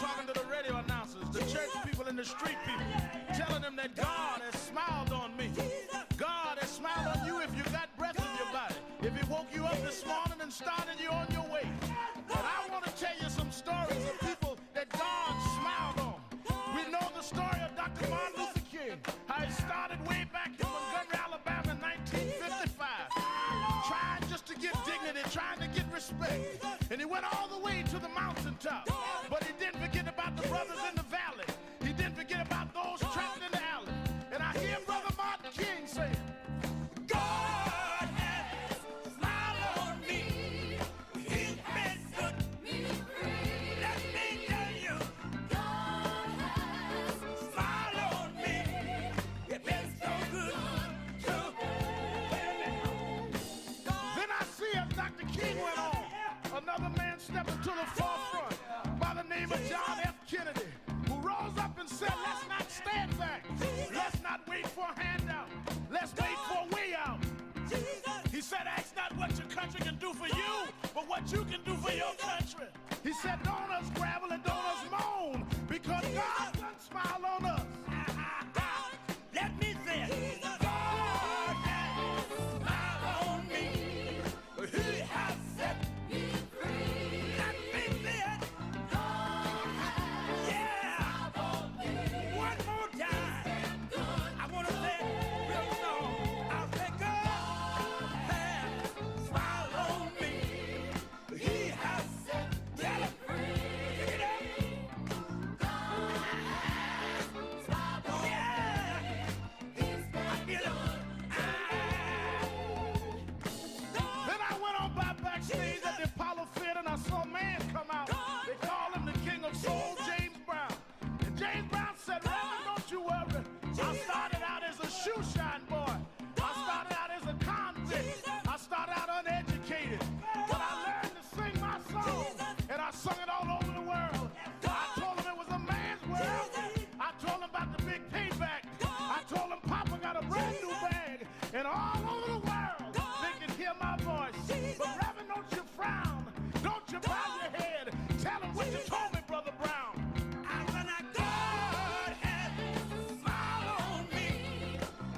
talking to the radio announcers, the church people and the street people, telling them that God has smiled on me. God has smiled on you if you got breath in your body. If he woke you up this morning and started you on your way. But I want to tell you some stories of people that God smiled on. We know the story of Dr. Martin Luther King, how he started way back in Montgomery, Alabama in 1955, trying just to get dignity, trying to get respect. And he went all the way to the mountaintop. But he didn't forget about the brothers in the valley. He didn't forget about those trapped in the alley. And I hear Brother Martin King say, God has smiled on me. He's been good to me. Let me tell you, God has smiled on me. It's been so good to me. Then I see as Dr. King went on, another man stepped into the forefront by the name of John F. Kennedy, who rose up and said, let's not stand back. Let's not wait for a handout. Let's wait for a way out. He said, ask not what your country can do for you, but what you can do for your country. He said, don't us gravel and don't us moan, because God done smile on us. Let me say it. God has smiled on me. He has set me free. Let me say it. God has smiled on me. One more time. I want to say it real slow. I'll say God has smiled on me. He has set me free. Pick it up. God has smiled on me. He's been good. Then I went on by backstage at the Apollo Theater and I saw a man come out. They call him the King of Soul, James Brown. And James Brown said, Reverend, don't you worry. I started out as a shoe shine boy. I started out as a convict. I started out uneducated. But I learned to sing my song. And I sung it all over the world. I told him it was a man's world. I told him about the big payback. I told him Papa got a brand new bag. And all over the world, they can hear my voice. But Reverend, don't you frown. Don't you bow your head. Tell him what you told me, Brother Brown. I said, God has smiled on me.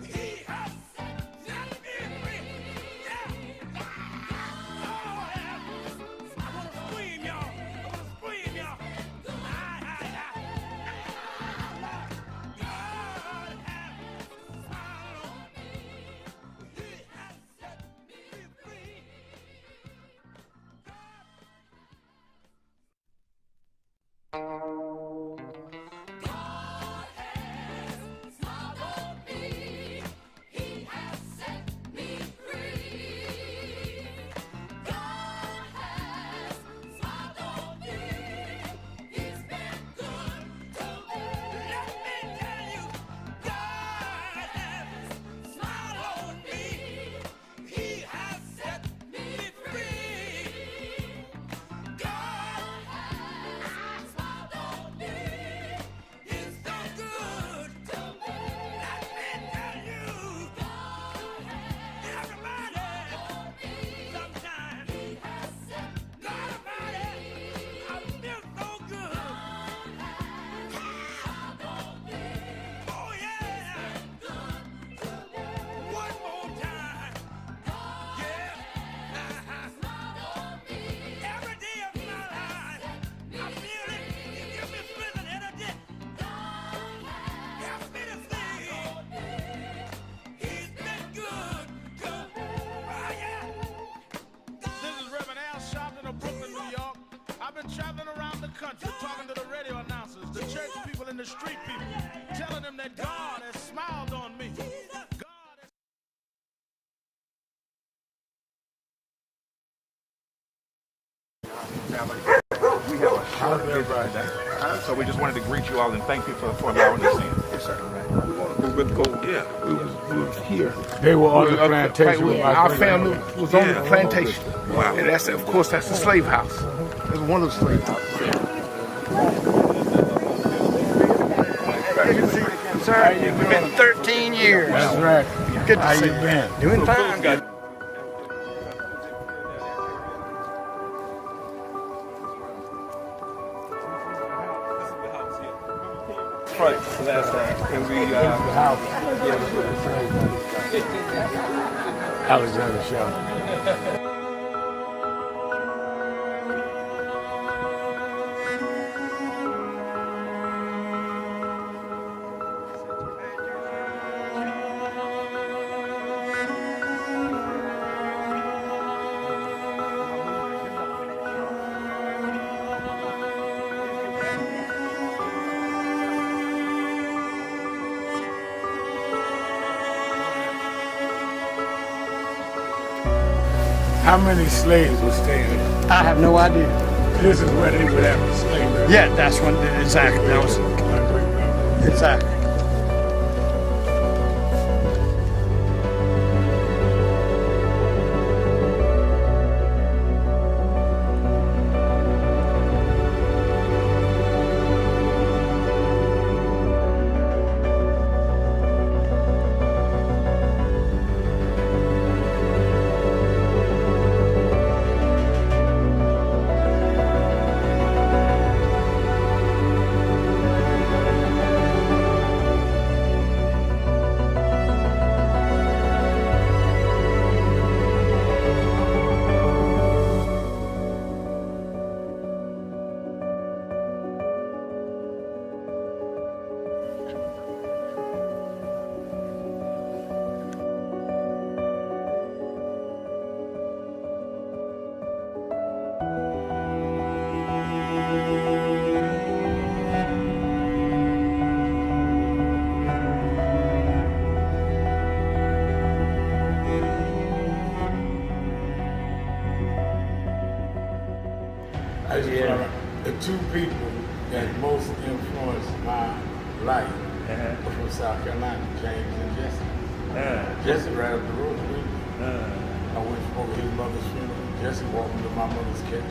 He has set me free. Yeah. Oh, yeah. I want to scream, y'all. I want to scream, y'all. God has smiled on me. He has set me free. God has smiled on me. He has set me free. God has smiled on me. He's been good to me. Let me tell you, God has smiled on me. He has set me free. God has smiled on me. He's done good to me. Let me tell you, God has everybody, sometimes He has set God about it. I feel so good. Oh yeah. One more time. Yeah. Every day of my life, I feel it. He gives me strength and energy. Help me to sing. He's been good to me. Oh, yeah. This is Reverend Al Sharpton of Brooklyn, New York. I've been traveling around the country talking to the radio announcers, the church people and the street people, telling them that God has smiled on me. God has We have a short visit today, so we just wanted to greet you all and thank you for allowing us in. Yes, sir. We would go. Yeah, we was here. They were on the plantation. Our family was on the plantation. Wow. And that's, of course, that's the slave house. That's one of the slave houses. Sir, it's been 13 years. That's right. Good to How see you been? Doing fine. Good. And we, The house. Alexander Shelton. How many slaves were staying there? I have no idea. This is where they would have the slavery. Yeah, that's when exactly. That was exactly. The two people that most influenced my life were from South Carolina, James and Jesse. Jesse right up the road from me. I went for his mother's funeral. Jesse walked me to my mother's casket.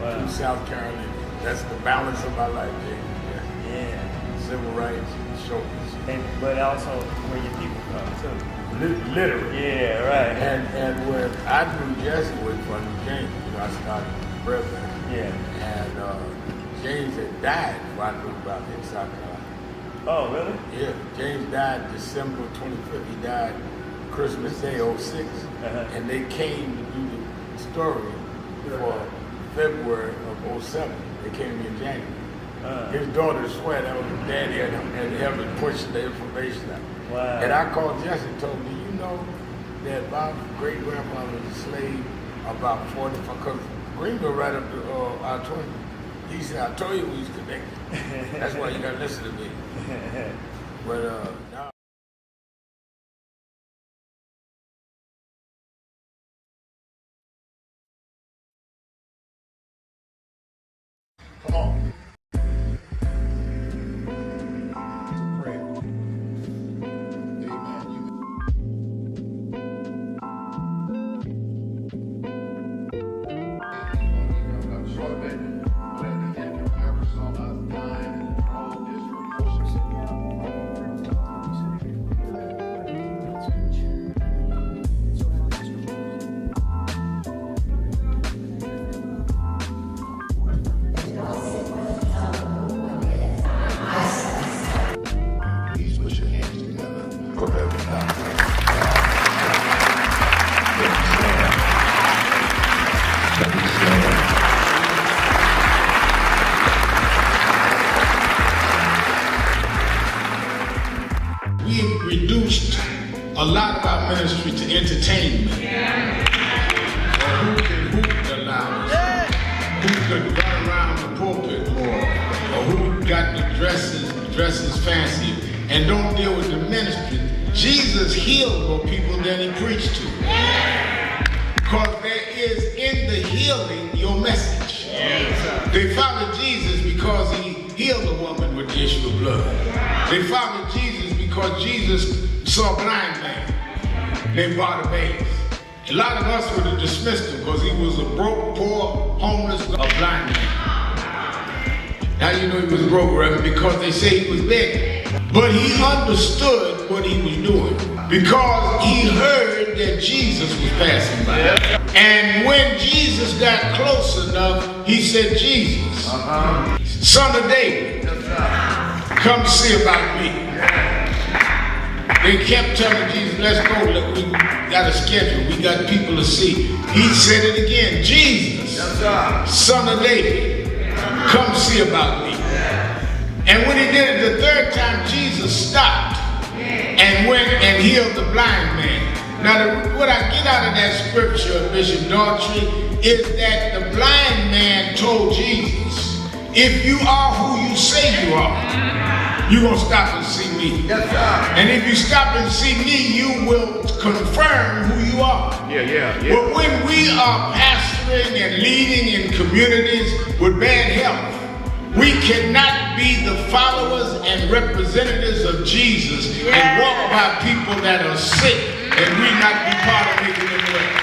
Wow. From South Carolina. That's the balance of my life, James and Jesse. Yeah. Civil rights, shoulders. But also where your people come too. Literally. Yeah, right. And when I knew Jesse was from James, I started president. Yeah. And James had died before I knew about it in South Carolina. Oh, really? Yeah, James died December 25th. He died Christmas Day, 06. And they came to do the story for February of 07. They came in January. His daughter swear that was his daddy and him to push the information out. Wow. And I called Jesse and told me, you know that my great-grandfather was a slave about 45, because Greenville right up to I-20. He said, I told you we was connected. That's why you gotta listen to me. But now. Come on. We've reduced a lot of our ministry to entertainment. Or who can hoop the loudest? Who can run around the pulpit more? Or who got the dresses fancy and don't deal with the ministry? Jesus healed more people than he preached to. Because there is in the healing your message. They followed Jesus because he healed a woman with the issue of blood. They followed Jesus because Jesus saw a blind man named Bartimaeus. A lot of us would have dismissed him because he was a broke, poor, homeless, a blind man. How you know he was broke, Reverend? Because they say he was begging. But he understood what he was doing because he heard that Jesus was passing by. And when Jesus got close enough, he said, Jesus, son of David, come see about me. They kept telling Jesus, let's go, look, we got a schedule, we got people to see. He said it again, Jesus, son of David, come see about me. And when he did it the third time, Jesus stopped and went and healed the blind man. Now, what I get out of that scripture, Bishop Daughtry, is that the blind man told Jesus, if you are who you say you are, you're going to stop and see me. Yes, sir. And if you stop and see me, you will confirm who you are. Yeah. But when we are pastoring and leading in communities with bad health, we cannot be the followers and representatives of Jesus and walk by people that are sick and we not be part of making them well.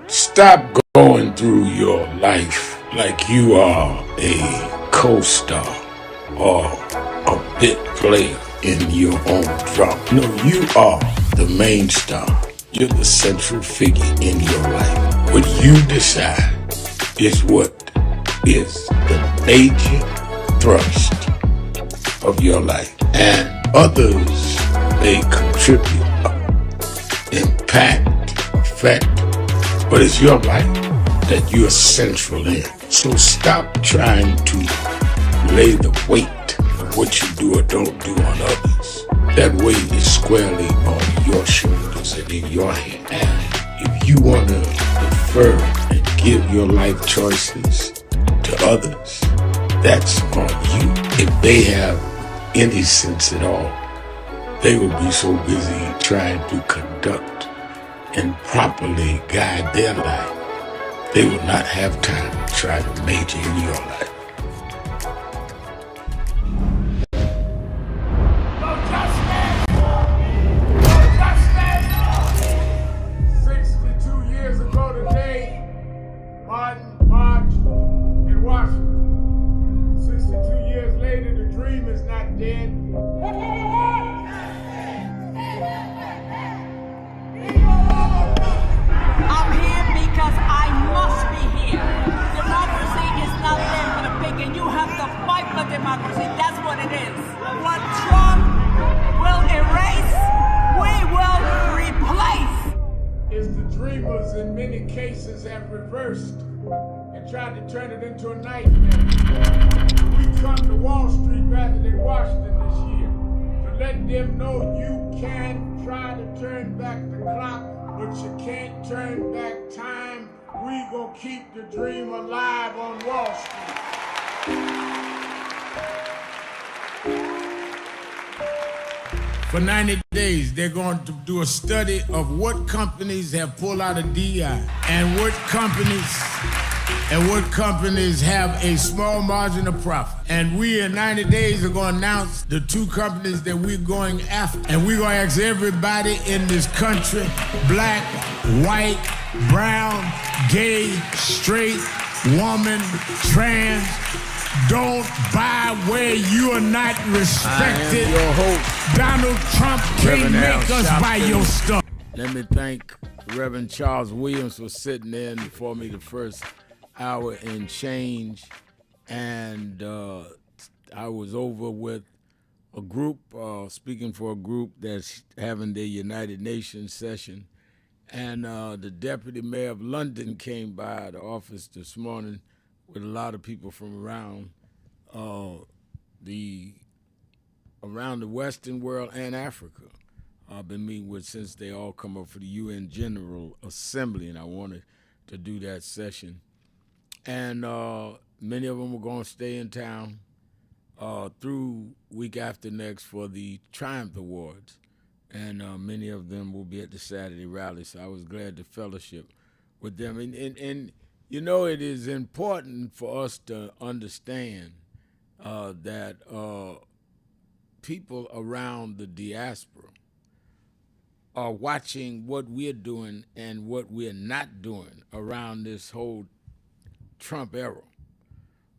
Stop going through your life like you are a co-star or a bit player in your own drama. No, you are the main star. You're the central figure in your life. What you decide is what is the major thrust of your life. And others may contribute, impact, affect, but it's your life that you're central in. So stop trying to lay the weight of what you do or don't do on others. That weight is squarely on your shoulders and in your hand. And if you want to defer and give your life choices to others, that's on you. If they have any sense at all, they will be so busy trying to conduct and properly guide their life, they will not have time to try to major in your life. No justice! 62 years ago today, Martin marched in Washington. 62 years later, the dream is not dead. I'm here because reversed and tried to turn it into a nightmare. We come to Wall Street rather than Washington this year to let them know you can try to turn back the clock, but you can't turn back time. We gonna keep the dream alive on Wall Street. For 90 days, they're going to do a study of what companies have pulled out of DI and what companies have a small margin of profit. And we in 90 days are going to announce the 2 companies that we're going after. And we're going to ask everybody in this country, black, white, brown, gay, straight, woman, trans, don't buy where you are not respected. I am your host, Donald Trump can't Reverend make Al us Sharpton. buy your stuff. Let me thank Reverend Charles Williams for sitting in for me the first hour and change. And I was over with a group, speaking for a group that's having their United Nations session. And the deputy mayor of London came by the office this morning with a lot of people from around the Western world and Africa. I've been meeting with since they all come up for the UN General Assembly, and I wanted to do that session. And many of them were going to stay in town through week after next for the Triumph Awards. And many of them will be at the Saturday rally, so I was glad to fellowship with them. And you know, it is important for us to understand that people around the diaspora are watching what we're doing and what we're not doing around this whole Trump era.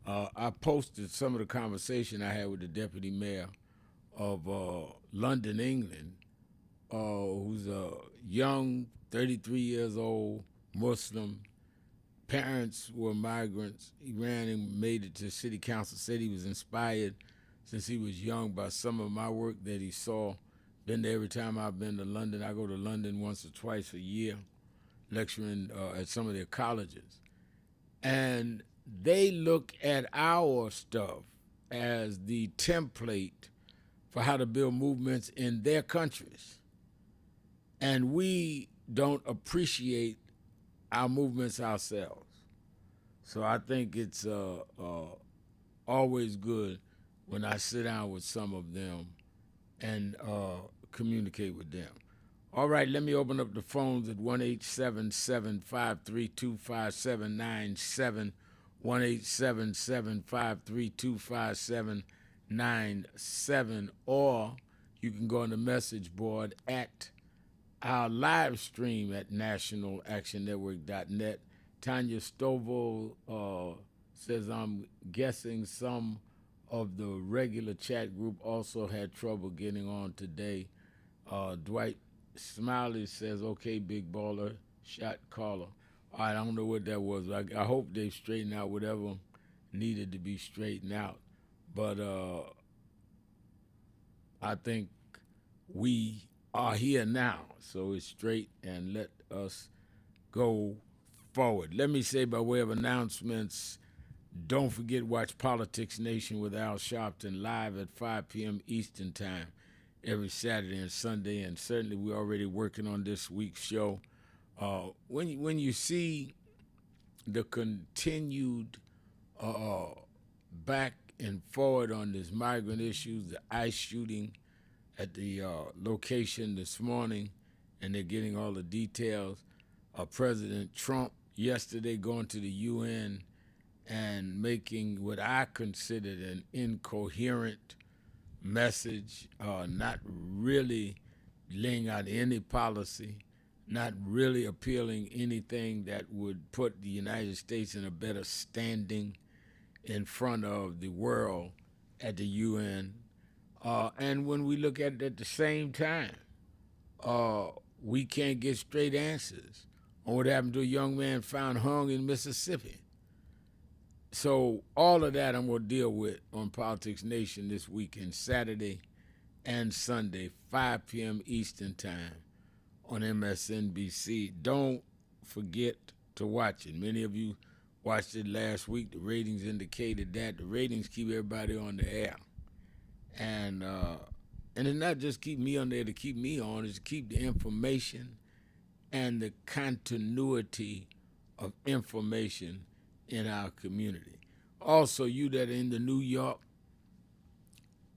I posted some of the conversation I had with the deputy mayor of London, England, who's a young, 33 years old, Muslim. Parents were migrants. He ran and made it to city council, said he was inspired since he was young by some of my work that he saw. Been there every time I've been to London. I go to London once or twice a year, lecturing at some of their colleges. And they look at our stuff as the template for how to build movements in their countries. And we don't appreciate our movements ourselves. So I think it's always good when I sit down with some of them and communicate with them. All right, let me open up the phones at 1-877-532-5797, 1-877-532-5797, or you can go on the message board at our live stream at nationalactionnetwork.net. Tanya Stovall says, I'm guessing some of the regular chat group also had trouble getting on today. Dwight Smiley says, okay, big baller, shot caller. All right, I don't know what that was. I hope they've straightened out whatever needed to be straightened out. But I think we are here now, so it's straight, and let us go forward. Let me say by way of announcements, don't forget, watch Politics Nation with Al Sharpton live at 5 p.m. Eastern Time every Saturday and Sunday, and certainly we're already working on this week's show. When you see the continued back and forward on this migrant issues, the ICE shooting at the location this morning, and they're getting all the details. President Trump yesterday going to the UN and making what I considered an incoherent message, not really laying out any policy, not really appealing anything that would put the United States in a better standing in front of the world at the UN. And when we look at it at the same time, we can't get straight answers on what happened to a young man found hung in Mississippi. So all of that I'm going to deal with on Politics Nation this weekend, Saturday and Sunday, 5 p.m. Eastern Time on MSNBC. Don't forget to watch it. Many of you watched it last week. The ratings indicated that. The ratings keep everybody on the air. And it's not just keep me on there to keep me on, it's to keep the information and the continuity of information in our community. Also, you that are in the New York,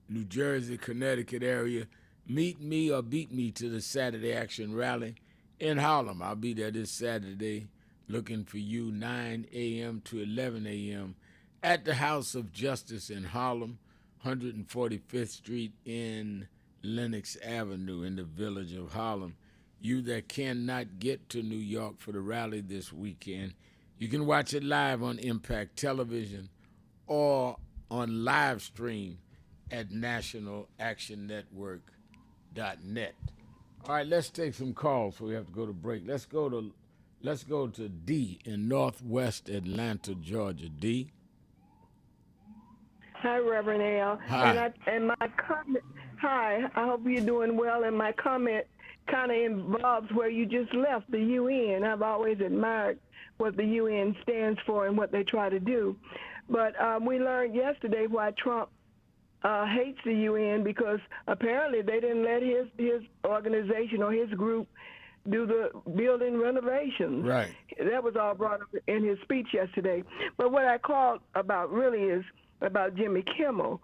New Jersey, Connecticut area, meet me or beat me to the Saturday Action Rally in Harlem. I'll be there this Saturday looking for you, 9 a.m. to 11 a.m. at the House of Justice in Harlem, 145th Street in Lenox Avenue in the village of Harlem. You that cannot get to New York for the rally this weekend, you can watch it live on Impact Television or on live stream at nationalactionnetwork.net. All right, let's take some calls before we have to go to break. Let's go to D in Northwest Atlanta, Georgia. D. Hi, Reverend Al. Hi. And my comment. Hi. I hope you're doing well. And my comment kind of involves where you just left, the UN. I've always admired what the UN stands for and what they try to do. But we learned yesterday why Trump hates the UN, because apparently they didn't let his organization or his group do the building renovations. Right. That was all brought up in his speech yesterday. But what I called about really is about Jimmy Kimmel.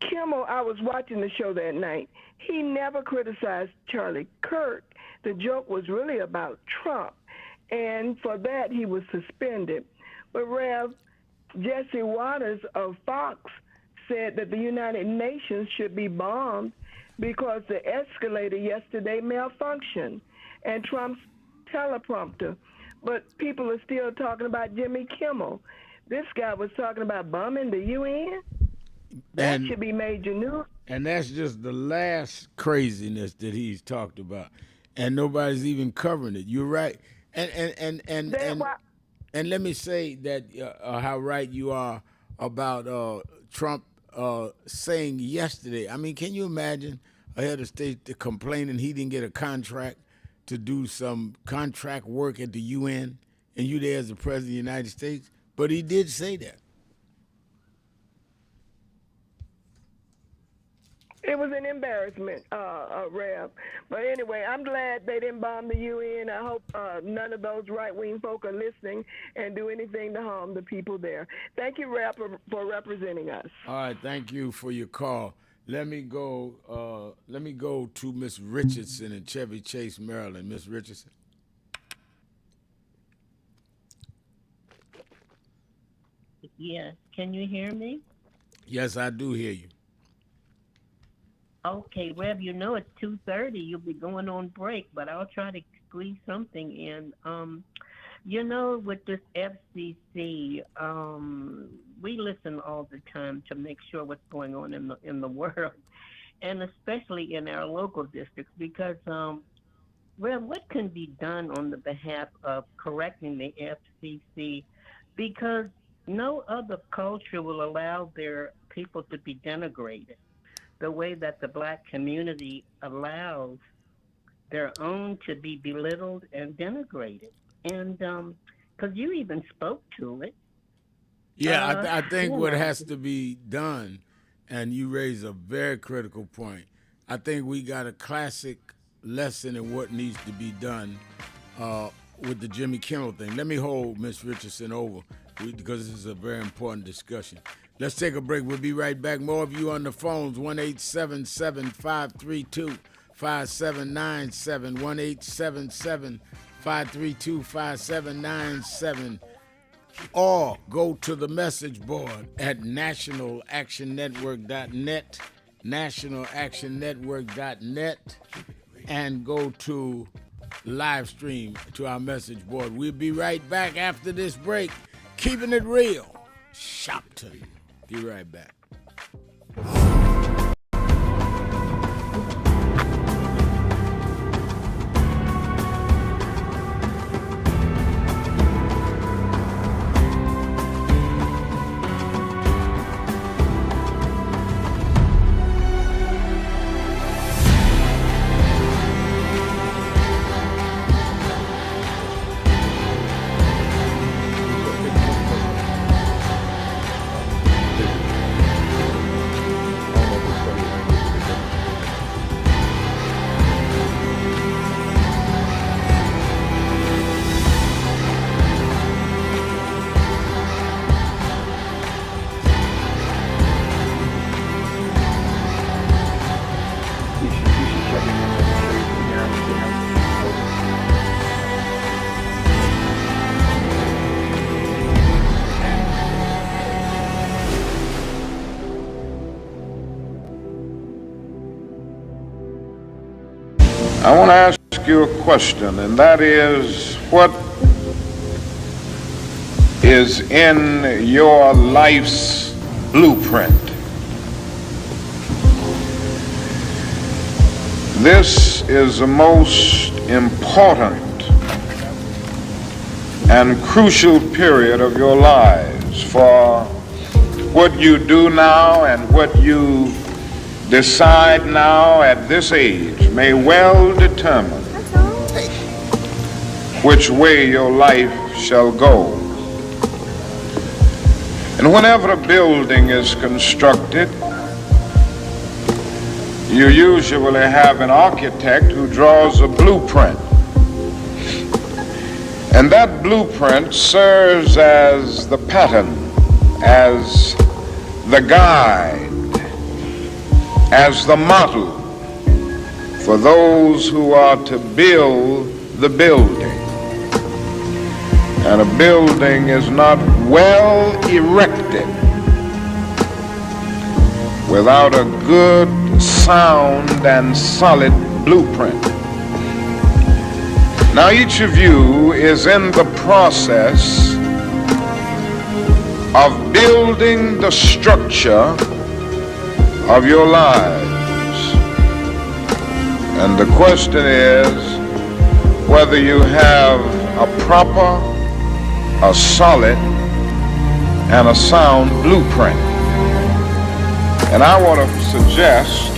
Kimmel, I was watching the show that night. He never criticized Charlie Kirk. The joke was really about Trump. And for that, he was suspended. But Rev, Jesse Waters of Fox said that the United Nations should be bombed because the escalator yesterday malfunctioned and Trump's teleprompter. But people are still talking about Jimmy Kimmel. This guy was talking about bombing the UN. That should be major news. And that's just the last craziness that he's talked about, and nobody's even covering it. You're right, and let me say that how right you are about Trump saying yesterday. I mean, can you imagine a head of state complaining he didn't get a contract to do some contract work at the UN, and you there as the president of the United States? But he did say that. It was an embarrassment, Rev. But anyway, I'm glad they didn't bomb the UN. I hope none of those right-wing folk are listening and do anything to harm the people there. Thank you, Rev, for representing us. All right, thank you for your call. Let me go to Miss Richardson in Chevy Chase, Maryland. Miss Richardson. Yeah, can you hear me? Yes, I do hear you. Okay, Rev, you know it's 2:30. You'll be going on break, but I'll try to squeeze something in. You know, with this FCC, we listen all the time to make sure what's going on in the world, and especially in our local districts, because Rev, what can be done on the behalf of correcting the FCC? Because no other culture will allow their people to be denigrated the way that the black community allows their own to be belittled and denigrated. And because you even spoke to it. Yeah, I think what has to be done, and you raise a very critical point, I think we got a classic lesson in what needs to be done with the Jimmy Kimmel thing. Let me hold Miss Richardson over because this is a very important discussion. Let's take a break. We'll be right back. More of you on the phones, 1-877-532-5797, 1-877-532-5797, or go to the message board at nationalactionnetwork.net, nationalactionnetwork.net, and go to live stream to our message board. We'll be right back after this break. Keeping it real, Shopton. Be right back. you a question, and that is, what is in your life's blueprint? This is the most important and crucial period of your lives, for what you do now and what you decide now at this age may well determine which way your life shall go. And whenever a building is constructed, you usually have an architect who draws a blueprint. And that blueprint serves as the pattern, as the guide, as the model for those who are to build the building. And a building is not well erected without a good, sound, and solid blueprint. Now, each of you is in the process of building the structure of your lives. And the question is whether you have a proper, a solid, and a sound blueprint. And I want to suggest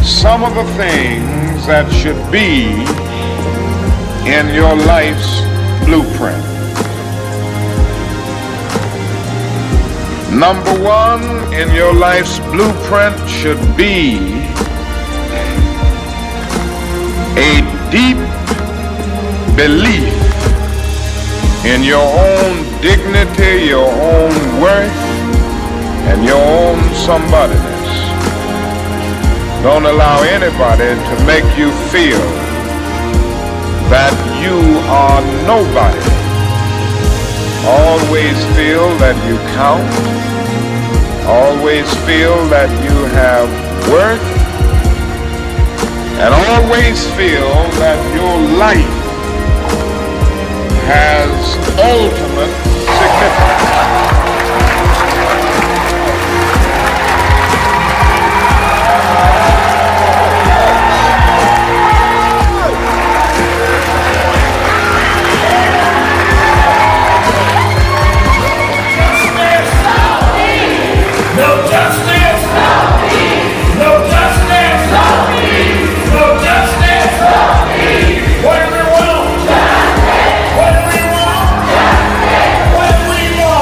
some of the things that should be in your life's blueprint. Number one in your life's blueprint should be a deep belief in your own dignity, your own worth, and your own somebodyness. Don't allow anybody to make you feel that you are nobody. Always feel that you count. Always feel that you have worth. And always feel that your life has ultimate significance. What do we want?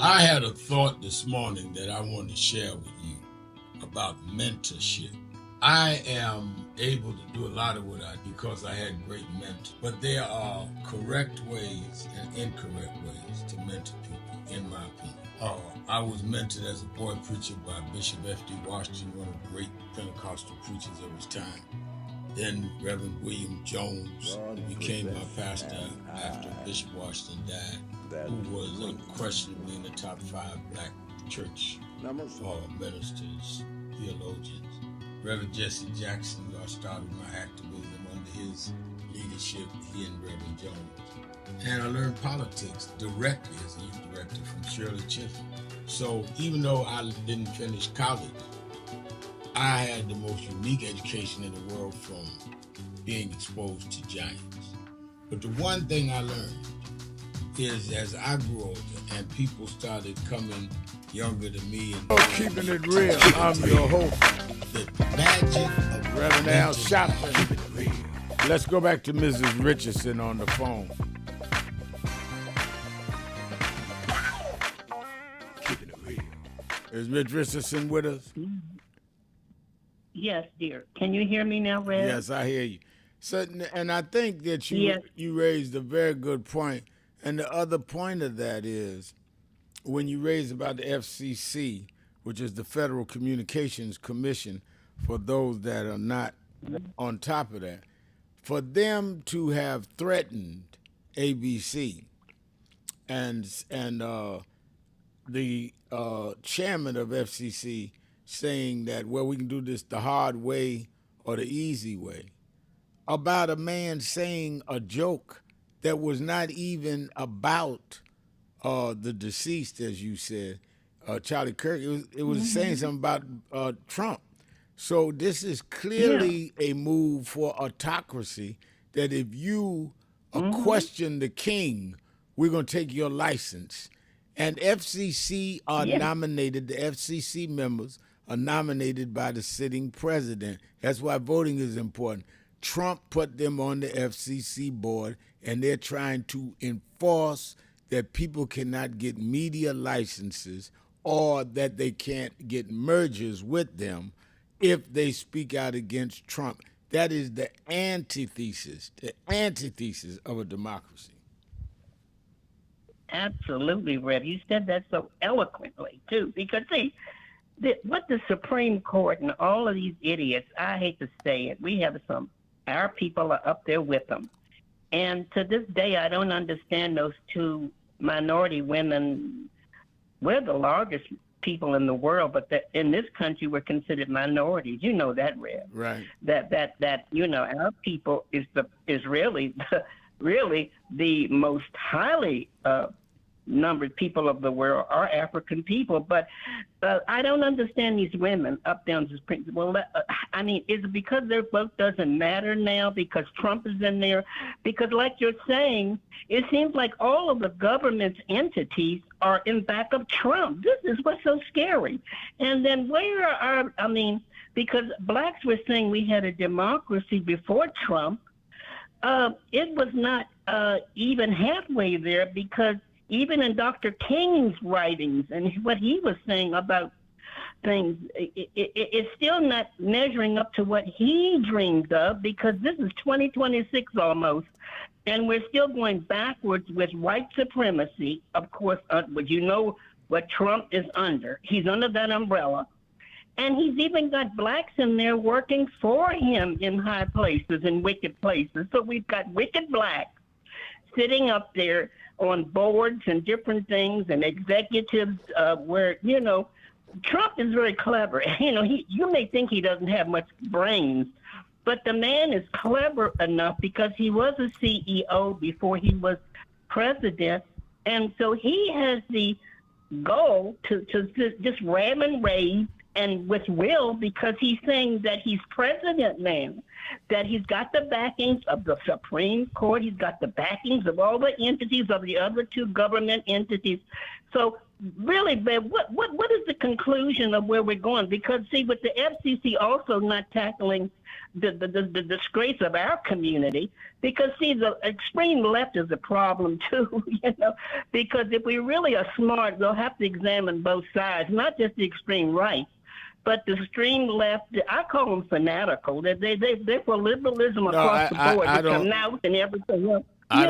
I had a thought this morning that I want to share with you about mentorship. I am able to do a lot of what I do because I had great mentors, but there are correct ways and incorrect ways to mentor people, in my opinion. I was mentored as a boy preacher by Bishop F.D. Washington, one of the great Pentecostal preachers of his time. Then Reverend William Jones, who became my pastor after Bishop Washington died, who was unquestionably in the top 5 black church ministers, theologians. Reverend Jesse Jackson, who I started my activism under his leadership, he and Reverend Jones. And I learned politics directly as a youth director from Shirley Chisholm. So even though I didn't finish college, I had the most unique education in the world from being exposed to giants. But the one thing I learned is as I grew older and people started coming younger than me and keeping it real, I'm your host, the magic of Reverend Al Sharpton. Let's go back to Mrs. Richardson on the phone. Keeping it real. Is Miss Richardson with us? Yes, dear. Can you hear me now, Red? Yes, I hear you. So, and I think that you raised a very good point. And the other point of that is when you raised about the FCC, which is the Federal Communications Commission, for those that are not on top of that, for them to have threatened ABC and the chairman of FCC saying that, well, we can do this the hard way or the easy way, about a man saying a joke that was not even about the deceased, as you said, Charlie Kirk. It was saying something about Trump. So this is clearly a move for autocracy, that if you question the king, we're going to take your license. And FCC are nominated, the FCC members are nominated by the sitting president. That's why voting is important. Trump put them on the FCC board, and they're trying to enforce that people cannot get media licenses or that they can't get mergers with them if they speak out against Trump. That is the antithesis of a democracy. Absolutely, Rev. You said that so eloquently, too, because, see, what the Supreme Court and all of these idiots, I hate to say it, we have our people are up there with them. And to this day, I don't understand those 2 minority women. We're the largest people in the world, but in this country, we're considered minorities. You know that, Rev. Right. That our people is really the most highly numbered people of the world are African people. But I don't understand these women up down this principle. I mean, is it because their vote doesn't matter now because Trump is in there? Because like you're saying, it seems like all of the government's entities are in back of Trump. This is what's so scary. And then because blacks were saying we had a democracy before Trump, it was not even halfway there, because even in Dr. King's writings and what he was saying about things, it's still not measuring up to what he dreamed of, because this is 2026 almost, and we're still going backwards with white supremacy. Of course, you know what Trump is under. He's under that umbrella. And he's even got blacks in there working for him in high places and wicked places. So we've got wicked blacks sitting up there on boards and different things and executives where, Trump is very clever. You may think he doesn't have much brains, but the man is clever enough because he was a CEO before he was president. And so he has the goal to just ram and rave, and with will, because he's saying that he's president now, that he's got the backings of the Supreme Court, he's got the backings of all the entities of the other 2 government entities. So really, but what is the conclusion of where we're going? Because see, with the FCC also not tackling the disgrace of our community, because see, the extreme left is a problem too, because if we really are smart, we'll have to examine both sides, not just the extreme right. But the extreme left, I call them fanatical. They're for liberalism across the board. They come out and everything else. I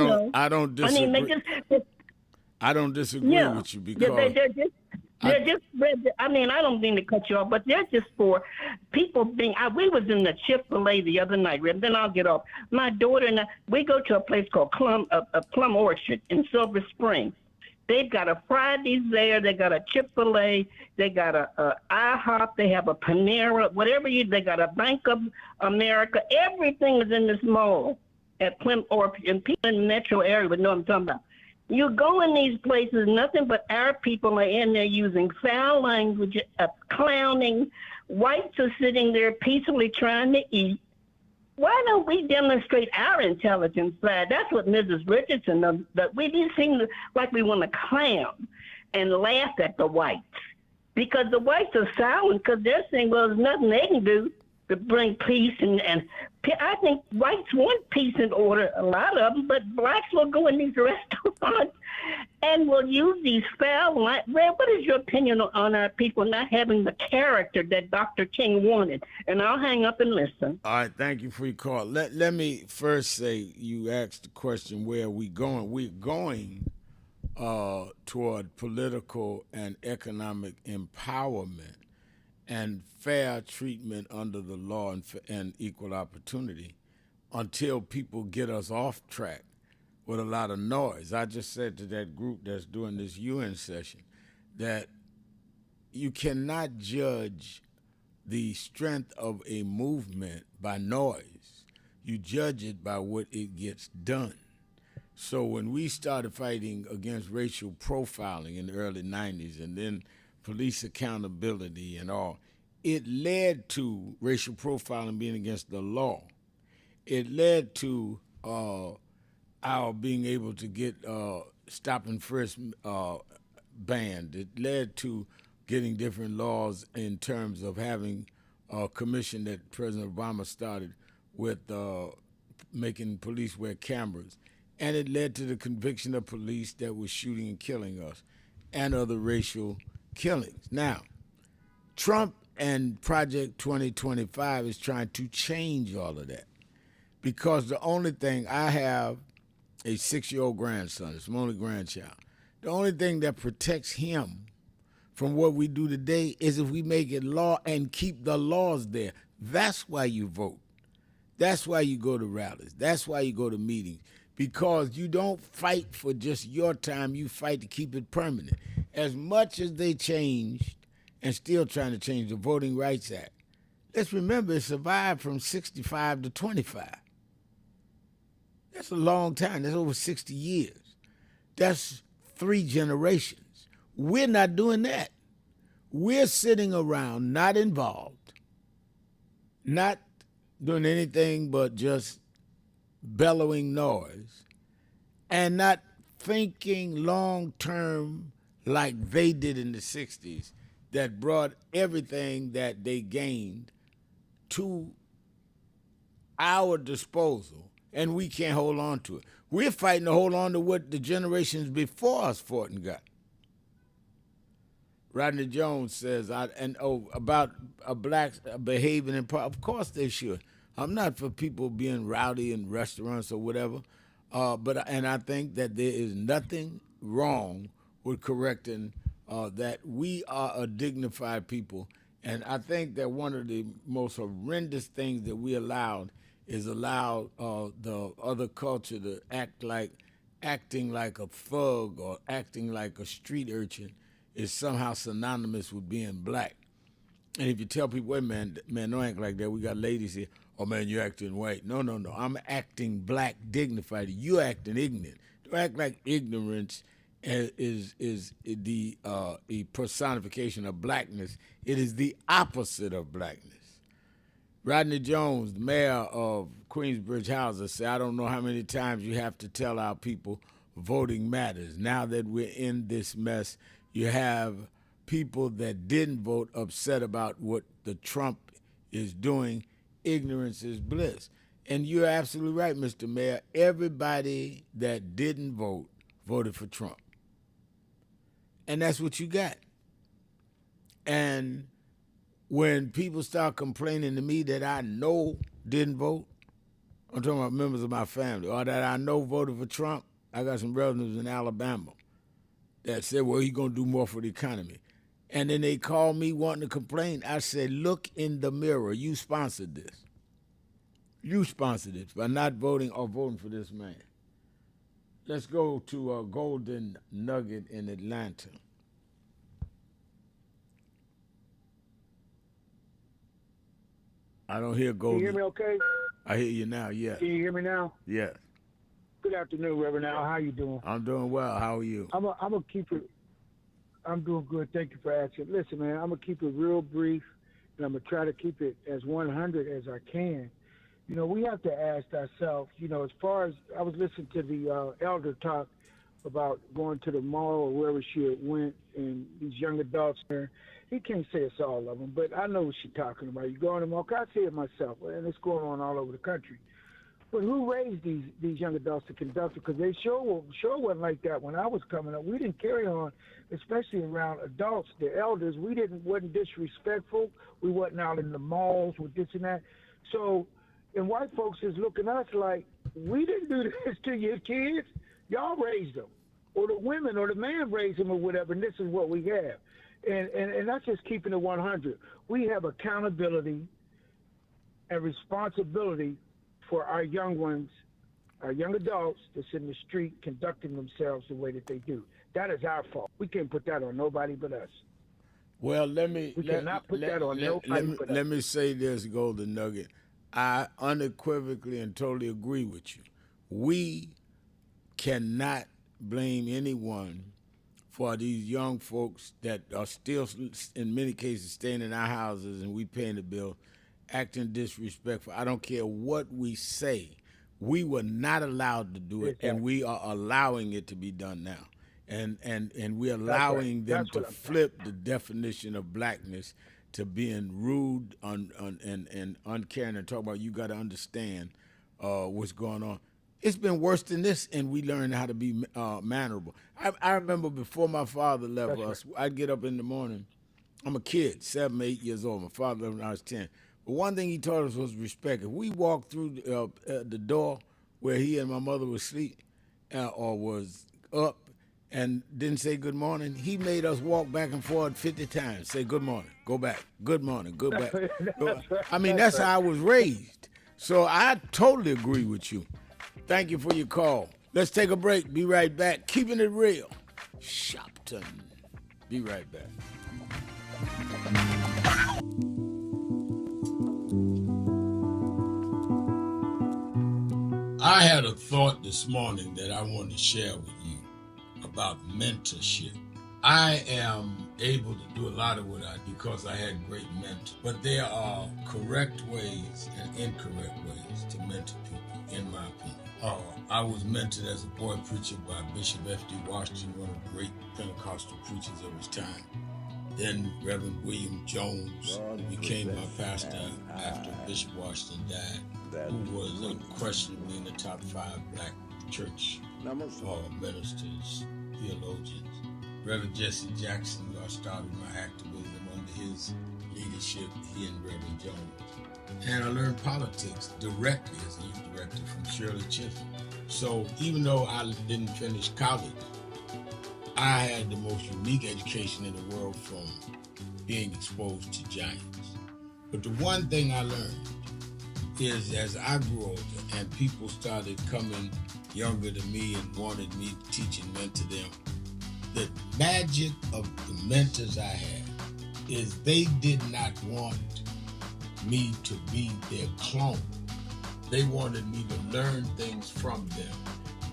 don't disagree. I mean, I don't disagree with you because they're just. I mean, I don't mean to cut you off, but they're just for people being. We was in the Chick-fil-A the other night, and then I'll get off. My daughter and I, we go to a place called Plum Orchard in Silver Spring. They've got a Fridays there. They got a Chick-fil-A. They got a IHOP. They have a Panera. They got a Bank of America. Everything is in this mall at Plum Orchard, and people in the metro area would know what I'm talking about. You go in these places, nothing but our people are in there using foul language, clowning. Whites are sitting there peacefully trying to eat. Why don't we demonstrate our intelligence side? That's what Mrs. Richardson does. But we just seem like we want to clown and laugh at the whites. Because the whites are silent because they're saying, well, there's nothing they can do to bring peace. And I think whites want peace and order, a lot of them, but blacks will go in these restaurants and will use these foul lines. Red, what is your opinion on our people not having the character that Dr. King wanted? And I'll hang up and listen. All right, thank you for your call. Let me first say, you asked the question, where are we going? We're going toward political and economic empowerment and fair treatment under the law and equal opportunity until people get us off track with a lot of noise. I just said to that group that's doing this UN session that you cannot judge the strength of a movement by noise. You judge it by what it gets done. So when we started fighting against racial profiling in the early 90s and then police accountability and all, it led to racial profiling being against the law. It led to our being able to get stop and frisk banned. It led to getting different laws in terms of having a commission that President Obama started with making police wear cameras. And it led to the conviction of police that was shooting and killing us and other racial killings. Now, Trump and Project 2025 is trying to change all of that because the only thing, I have a 6-year-old grandson, it's my only grandchild. The only thing that protects him from what we do today is if we make it law and keep the laws there. That's why you vote. That's why you go to rallies. That's why you go to meetings. Because you don't fight for just your time, you fight to keep it permanent. As much as they changed and still trying to change the Voting Rights Act, let's remember it survived from 65 to 25. That's a long time. That's over 60 years. That's 3 generations. We're not doing that. We're sitting around, not involved, not doing anything but just bellowing noise, and not thinking long-term like they did in the 60s that brought everything that they gained to our disposal, and we can't hold on to it. We're fighting to hold on to what the generations before us fought and got. Rodney Jones says, about blacks behaving in part. Of course they should. I'm not for people being rowdy in restaurants or whatever, but I think that there is nothing wrong with correcting that we are a dignified people. And I think that one of the most horrendous things that we allowed is the other culture to acting like a thug or acting like a street urchin is somehow synonymous with being black. And if you tell people, wait, man, don't act like that. We got ladies here. Oh, man, you're acting white. No. I'm acting black, dignified. You're acting ignorant. Don't act like ignorance is a personification of blackness. It is the opposite of blackness. Rodney Jones, the mayor of Queensbridge Houses, said, I don't know how many times you have to tell our people voting matters. Now that we're in this mess, You have people that didn't vote upset about what the Trump is doing. Ignorance is bliss. And you're absolutely right, Mr. Mayor. Everybody that didn't vote voted for Trump. And that's what you got. And when people start complaining to me that I know didn't vote, I'm talking about members of my family, or that I know voted for Trump. I got some relatives in Alabama that said, well, he's going to do more for the economy. And then they called me wanting to complain. I said, look in the mirror. You sponsored this. You sponsored it by not voting or voting for this man. Let's go to a Golden Nugget in Atlanta. I don't hear Golden. Can you hear me okay? I hear you now, yes. Can you hear me now? Yes. Good afternoon, Reverend Al. How you doing? I'm doing well. How are you? I'm gonna keep it. I'm doing good. Thank you for asking. Listen, man, I'm gonna keep it real brief, and I'm gonna try to keep it as 100 as I can. You know, we have to ask ourselves. You know, as far as I was listening to the elder talk about going to the mall or wherever she had went, and these young adults there. He can't say it's all of them, but I know what she's talking about. You go to the mall. I see it myself, and it's going on all over the country. But who raised these young adults to conduct it? Because they sure wasn't like that when I was coming up. We didn't carry on, especially around adults, the elders. We wasn't disrespectful. We wasn't out in the malls with this and that. So, and white folks is looking at us like, we didn't do this to your kids. Y'all raised them. Or the women or the man raised them or whatever, and this is what we have. And that's just keeping it 100. We have accountability and responsibility for our young ones, our young adults that's in the street conducting themselves the way that they do. That is our fault. We can't put that on nobody but us. Well, let me say this, Golden Nugget. I unequivocally and totally agree with you. We cannot blame anyone for these young folks that are still, in many cases, staying in our houses and we paying the bill, acting disrespectful. I don't care what we say. We were not allowed to do it, and we are allowing it to be done now. And we're allowing them to flip the definition of blackness to being rude and uncaring and talk about you got to understand what's going on. It's been worse than this, and we learned how to be mannerable. I remember before my father left us, I'd get up in the morning. I'm a kid, 7, 8 years old. My father left when I was 10. But one thing he taught us was respect. If we walked through the door where he and my mother was asleep or was up and didn't say good morning, he made us walk back and forth 50 times, say good morning, go back, good morning, go back. I mean, that's how I was raised. So I totally agree with you. Thank you for your call. Let's take a break. Be right back. Keeping it real. Shopton. Be right back. I had a thought this morning that I want to share with you about mentorship. I am able to do a lot of what I do because I had great mentors, but there are correct ways and incorrect ways to mentor people, in my opinion. I was mentored as a boy preacher by Bishop F.D. Washington, one of the great Pentecostal preachers of his time. Then Reverend William Jones, who became my pastor after Bishop Washington died, who was unquestionably in the top 5 black church ministers, theologians. Reverend Jesse Jackson, who I started my activism under his leadership, he and Reverend Jones. And I learned politics directly as a youth director from Shirley Chisholm. So even though I didn't finish college, I had the most unique education in the world from being exposed to giants. But the one thing I learned is as I grew older and people started coming younger than me and wanted me to teach and mentor them, the magic of the mentors I had is they did not want me to be their clone. They wanted me to learn things from them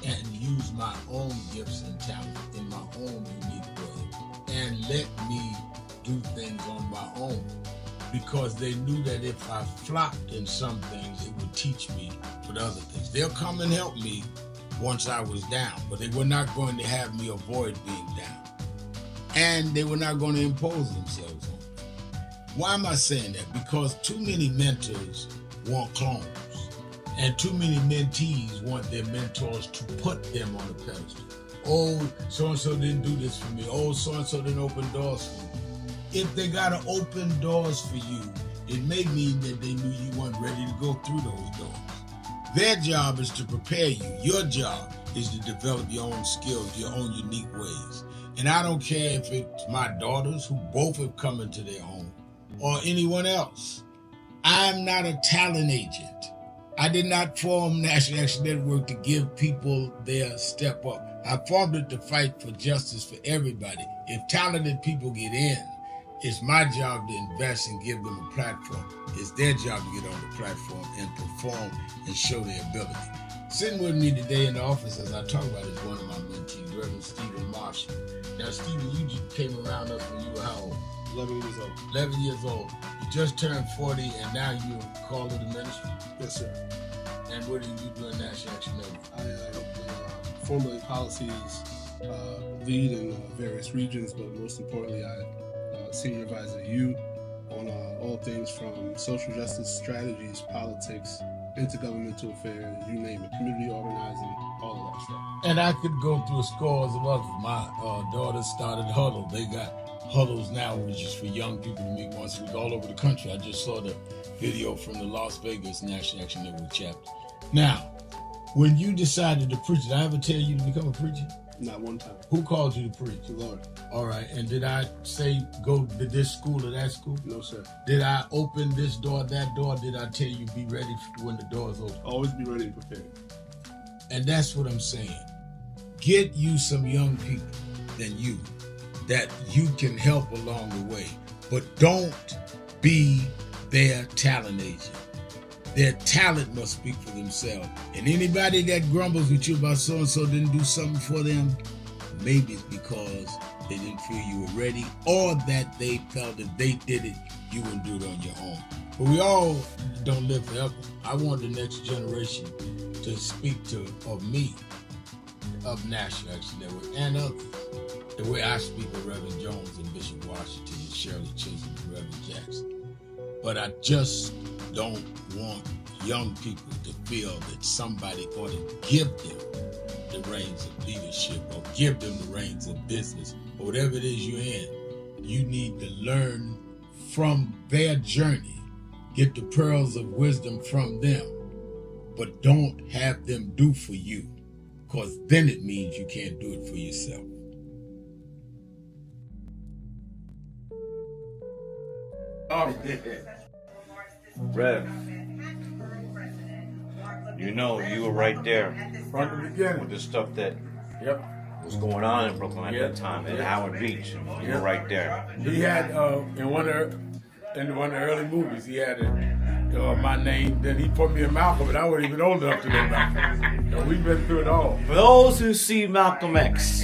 and use my own gifts and talent in my own unique way and let me do things on my own because they knew that if I flopped in some things, it would teach me for the other things. They'll come and help me once I was down, but they were not going to have me avoid being down. and they were not going to impose themselves on them. Why am I saying that? Because too many mentors want clones, and too many mentees want their mentors to put them on a pedestal. Oh, so-and-so didn't do this for me. Oh, so-and-so didn't open doors for me. If they got to open doors for you, it may mean that they knew you weren't ready to go through those doors. Their job is to prepare you. Your job is to develop your own skills, your own unique ways. And I don't care if it's my daughters, who both have come into their home, or anyone else. I'm not a talent agent. I did not form National Action Network to give people their step up. I formed it to fight for justice for everybody. If talented people get in, it's my job to invest and give them a platform. It's their job to get on the platform and perform and show their ability. Sitting with me today in the office as I talk about is one of my mentees, Reverend Stephen Marshall. Now, Stephen, you just came around us when you were how old? 11 years old. 11 years old. You just turned 40 and now you're called to the ministry? Yes, sir. And what do you do in National Action Network? I formulate policies, lead in various regions, but most importantly, I senior advisor to you on all things from social justice strategies, politics, intergovernmental affairs, you name it, community organizing, all of that stuff. And I could go through scores of others. My daughters started Huddle. They got Huddles now, which is for young people to meet once a week all over the country. I just saw the video from the Las Vegas National Action Network chapter. Now, when you decided to preach, did I ever tell you to become a preacher? Not one time. Who called you to preach? The Lord. All right. And did I say go to this school or that school? No, sir. Did I open this door, that door? Did I tell you be ready when the doors open? Always be ready and prepared. And that's what I'm saying. Get you some young people than you that you can help along the way. But don't be their talent agent. Their talent must speak for themselves. And anybody that grumbles with you about so-and-so didn't do something for them, maybe it's because they didn't feel you were ready, or that they felt if they did it, you wouldn't do it on your own. But we all don't live forever. I want the next generation to speak of me, of National Action Network, and others, the way I speak of Reverend Jones and Bishop Washington and Shirley Chisholm and Reverend Jackson. But I just don't want young people to feel that somebody ought to give them the reins of leadership or give them the reins of business or whatever it is you're in. You need to learn from their journey, get the pearls of wisdom from them, but don't have them do for you, because then it means you can't do it for yourself. Rev, you know you were right there From the beginning. with the stuff that Yep. was going on in Brooklyn at that time, in Howard Beach. You were right there. He had in one of the early movies, he had my name. Then he put me in Malcolm, and I wasn't even old enough to know Malcolm. So we've been through it all. For those who see Malcolm X,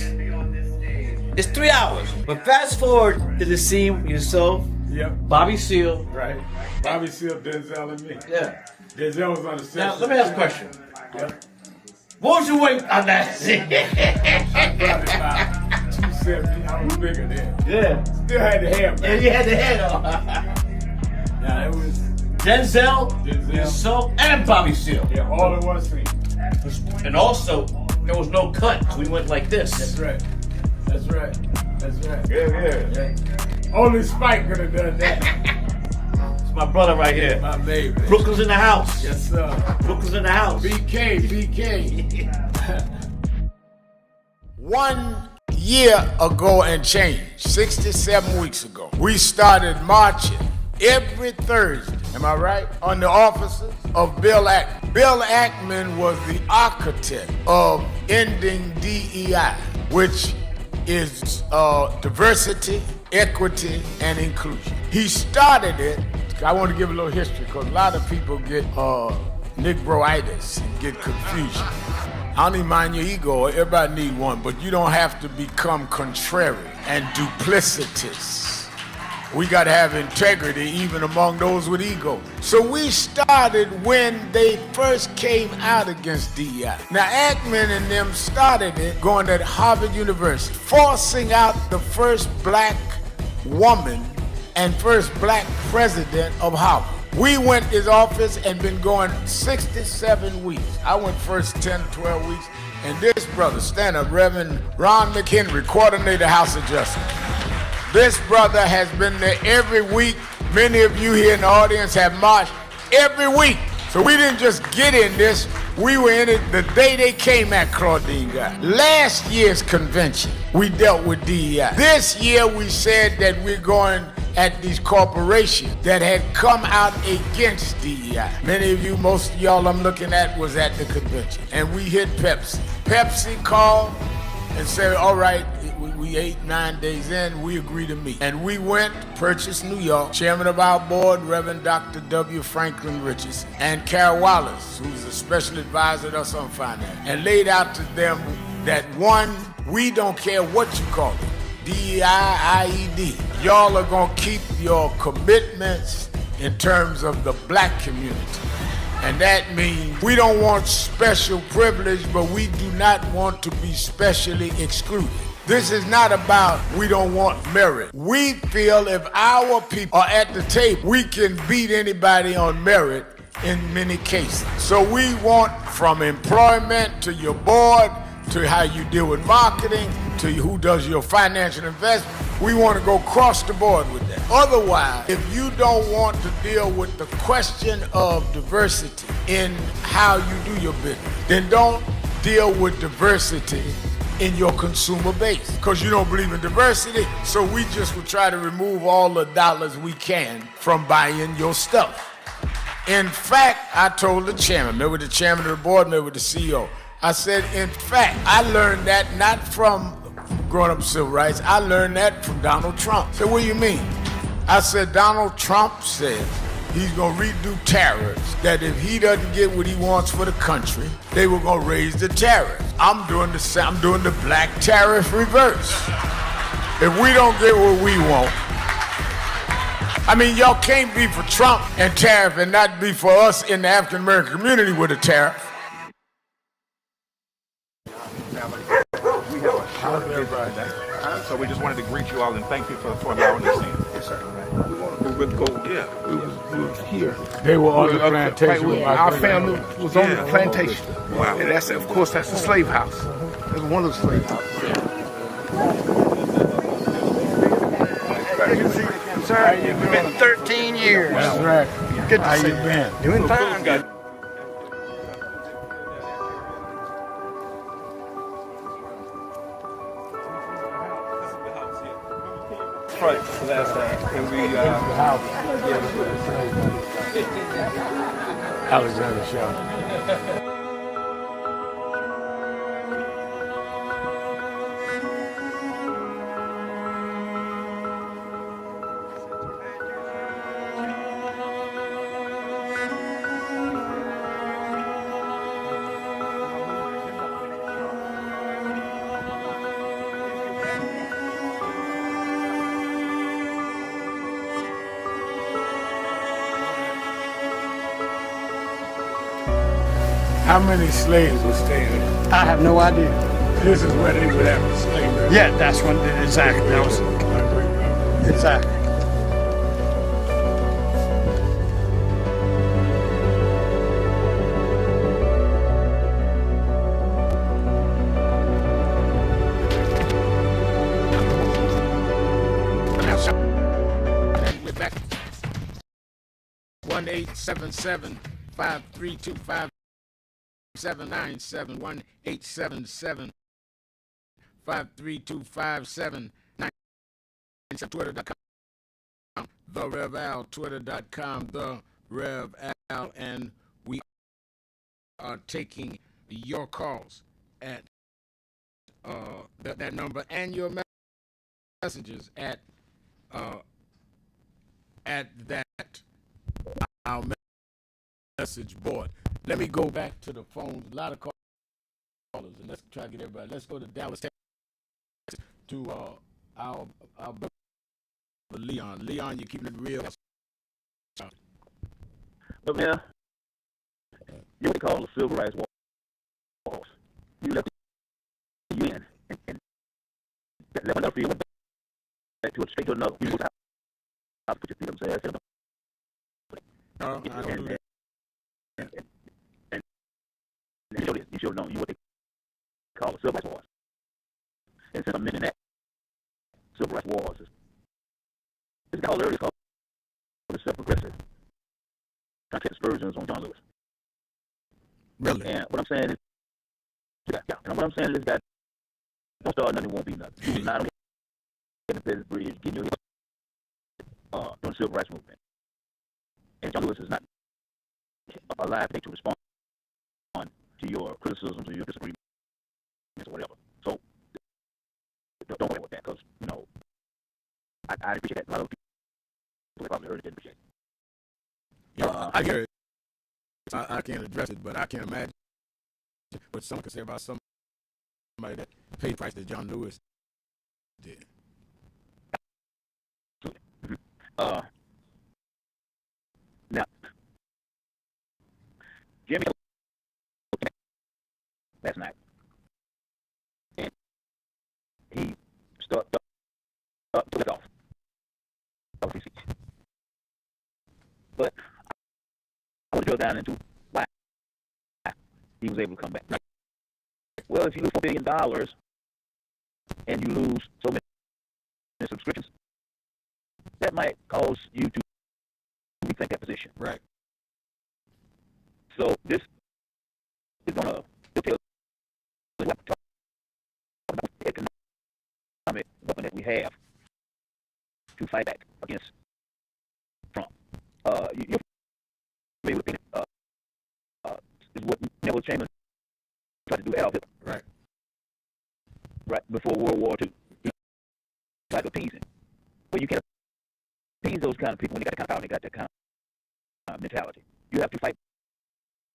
it's 3 hours. But fast forward to the scene with yourself, Yep. Bobby Seale. Right. Bobby Seale, Denzel, and me. Yeah. Denzel was on the set. Now let me ask a question. Yep. What was your weight on that scene? I probably about 270. I was bigger then. Yeah. Still had the hair, Yeah, man. you had the head on. Yeah, it was. Denzel, yourself, and Bobby Seale. Yeah, all in one scene. And also, there was no cut. We went like this. That's right. That's right. That's right. Yeah. Only Spike could have done that. It's my brother right here. My baby. Brooklyn's in the house. Yes, sir. Brooklyn's in the house. BK. 1 year ago and change, 67 weeks ago, we started marching every Thursday, am I right, on the offices of Bill Ackman. Bill Ackman was the architect of ending DEI, which is diversity, equity, and inclusion. He started it. I want to give a little history because a lot of people get Negro-itis and get confusion. I don't even mind your ego. Everybody need one, but you don't have to become contrary and duplicitous We got to have integrity even among those with ego. So we started when they first came out against DEI. Now, Ackman and them started it going to Harvard University, forcing out the first black woman and first black president of Harvard. We went to his office and been going 67 weeks. I went first 10 to 12 weeks. And this brother, stand up, Reverend Ron McHenry, coordinator House of Justice. This brother has been there every week. Many of you here in the audience have marched every week. So we didn't just get in this, we were in it the day they came at Claudine got. Last year's convention, we dealt with DEI. This year we said that we're going at these corporations that had come out against DEI. Many of you, most of y'all I'm looking at was at the convention. And we hit Pepsi. Pepsi called and said, all right, we 8-9 days in, we agree to meet. And we went, purchased New York. Chairman of our board, Reverend Dr. W. Franklin Richardson, and Carol Wallace, who's a special advisor to us on finance, and laid out to them that one, we don't care what you call it, DEI, IED. Y'all are gonna keep your commitments in terms of the black community. And that means we don't want special privilege, but we do not want to be specially excluded. This is not about we don't want merit. We feel if our people are at the table, we can beat anybody on merit in many cases. So we want from employment to your board, to how you deal with marketing, to who does your financial investment. We want to go across the board with that. Otherwise, if you don't want to deal with the question of diversity in how you do your business, then don't deal with diversity in your consumer base, because you don't believe in diversity. So we just will try to remove all the dollars we can from buying your stuff. In fact, I told the chairman, maybe with the chairman of the board, maybe with the CEO, I said, in fact, I learned that not from growing up civil rights, I learned that from Donald Trump. I said, what do you mean? I said, Donald Trump says he's gonna redo tariffs, that if he doesn't get what he wants for the country, they were gonna raise the tariffs. I'm doing the black tariff reverse. If we don't get what we want, I mean, y'all can't be for Trump and tariff and not be for us in the African American community with a tariff. So we just wanted to greet you all and thank you for allowing us in. Yes, sir. We was here. They were on the plantation. Our family was on the plantation. Wow. And that's, of course, that's the slave house. It was one of the slave houses. Sir, it's been 13 years. That's right. Good to How see you been? Doing fine. Good. Last time. And we, Alexander Shaw. How many slaves were staying there? I have no idea. This is where they would have the slavery. Yeah, that's what exactly. That was exactly. We're back. 1-877-532-5797 1-877-532-5797 Twitter.com The Rev Al Twitter.com The Rev Al, and we are taking your calls at that number and your messages at that our message board. Let me go back to the phones. A lot of callers, and let's try to get everybody. Let's go to Dallas, Texas, to our Leon. Leon, you're keeping it real. But man, you what they call the civil rights wars. You left the UN and that one field went back to a straight to another. You was out to put your feet up and say, no, I don't do that. And you should know you what they call the civil rights wars. And since I'm in that civil rights wars, it's called earlier called the self-progressive. Trying to take aspersions on John Lewis. Really? And what I'm saying is, and what I'm saying is that don't start nothing, won't be nothing. He's not on the Independence Bridge getting your during the civil rights movement. And John Lewis is not alive today to respond to your criticisms or your disagreements or whatever. So don't worry with that, because I appreciate that. A lot of people probably heard it, didn't appreciate it. Yeah, I hear it. I can't address it, but I can't imagine what someone could say about somebody that paid price that John Lewis did. Now, Jimmy last night, and he started to let off of his seat. But I want to drill down into why he was able to come back. Well, if you lose $4 billion and you lose so many subscriptions, that might cause you to rethink that position. Right. So this is going to tell us what to talk about the economic weapon that we have to fight back against Trump. You're familiar with it. Is what Neville Chamberlain tried to do Adolf Hitler. Right. Right before World War II. He tried to appease him. Well, you can't appease those kind of people when they got that kind of power, they got that kind of mentality. You have to fight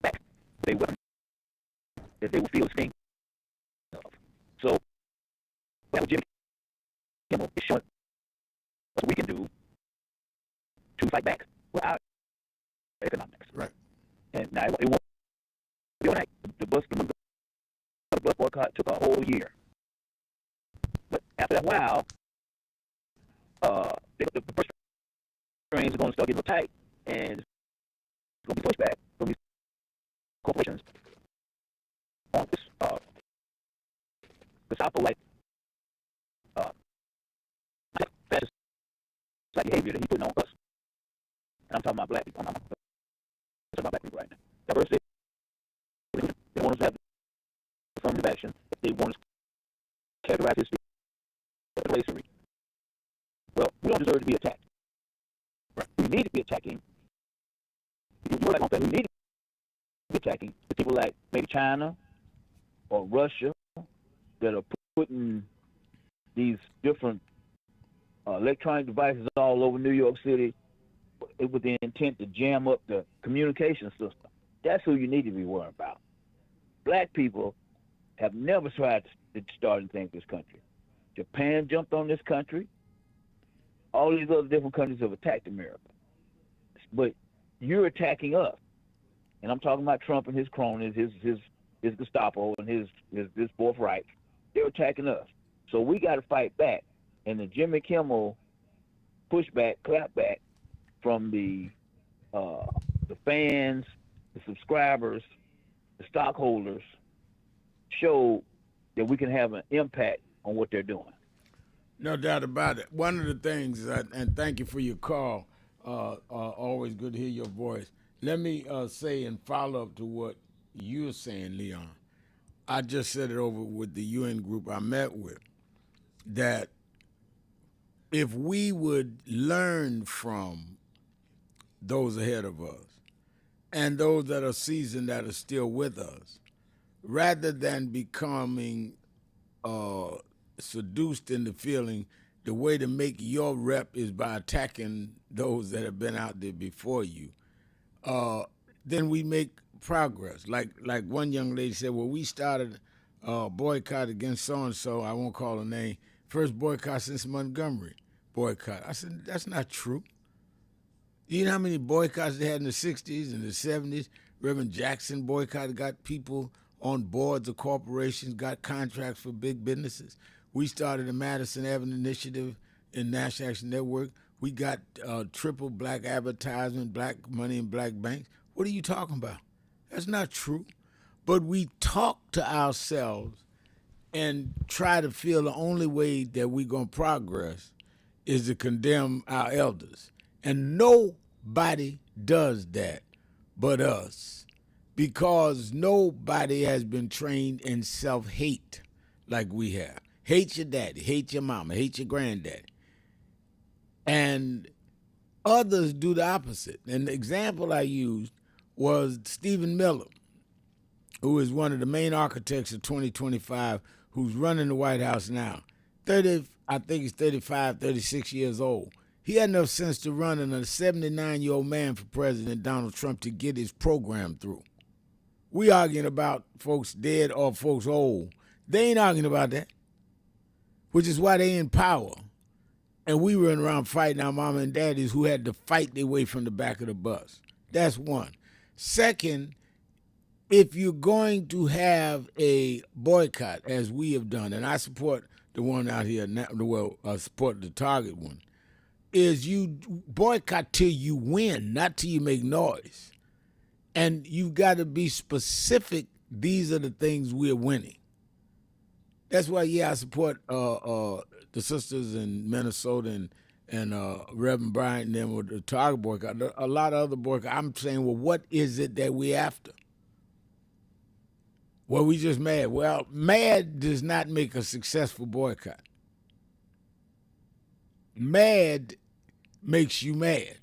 back with a weapon that they will feel the sting of. So, what Jimmy Kimmel is showing what we can do to fight back with our economics. Right. And now it won't be overnight. The bus boycott took a whole year. But after that while, the first trains are going to start getting tight, and it's going to be pushback from these corporations on this like fascist behavior that he's putting on us. And I'm talking about black people. I'm talking about black people right now. Diversity. They want us to have affirmative action. They want us to characterize history as racery. Well, we don't deserve to be attacked. Right. We need to be attacking. You know, like we need to be attacking the people like maybe China or Russia that are putting these different electronic devices all over New York City with the intent to jam up the communication system. That's who you need to be worried about. Black people have never tried to start anything in this country. Japan jumped on this country. All these other different countries have attacked America. But you're attacking us. And I'm talking about Trump and his cronies, his Gestapo and his Fourth Reich. They're attacking us. So we got to fight back. And the Jimmy Kimmel pushback, clapback from the fans, the subscribers, the stockholders show that we can have an impact on what they're doing. No doubt about it. One of the things, and thank you for your call, always good to hear your voice. Let me say and follow up to what you're saying, Leon. I just said it over with the UN group I met with, that if we would learn from those ahead of us and those that are seasoned that are still with us, rather than becoming seduced into feeling the way to make your rep is by attacking those that have been out there before you, then we make progress. Like one young lady said, well, we started a boycott against so-and-so, I won't call her name, first boycott since Montgomery. boycott. I said, that's not true. You know how many boycotts they had in the 60s and the 70s? Reverend Jackson boycotted, got people on boards of corporations, got contracts for big businesses. We started the Madison Avenue Initiative in National Action Network. We got triple black advertisement, black money in black banks. What are you talking about? That's not true. But we talk to ourselves and try to feel the only way that we're going to progress is to condemn our elders. And nobody does that but us, because nobody has been trained in self-hate like we have. Hate your daddy, hate your mama, hate your granddaddy. And others do the opposite. And the example I used was Stephen Miller, who is one of the main architects of 2025, who's running the White House now. I think he's 35, 36 years old. He had enough sense to run a 79-year-old man for President Donald Trump to get his program through. We arguing about folks dead or folks old. They ain't arguing about that, which is why they in power. And we run around fighting our mama and daddies who had to fight their way from the back of the bus. That's one. Second, if you're going to have a boycott, as we have done, and I support the one out here now, I support the Target one, is you boycott till you win, not till you make noise. And you've got to be specific. These are the things we're winning. That's why, I support the sisters in Minnesota and Reverend Bryant and them with the Target boycott. A lot of other boycott. I'm saying, well, what is it that we after? Well, we just mad. Well, mad does not make a successful boycott. Mad makes you mad.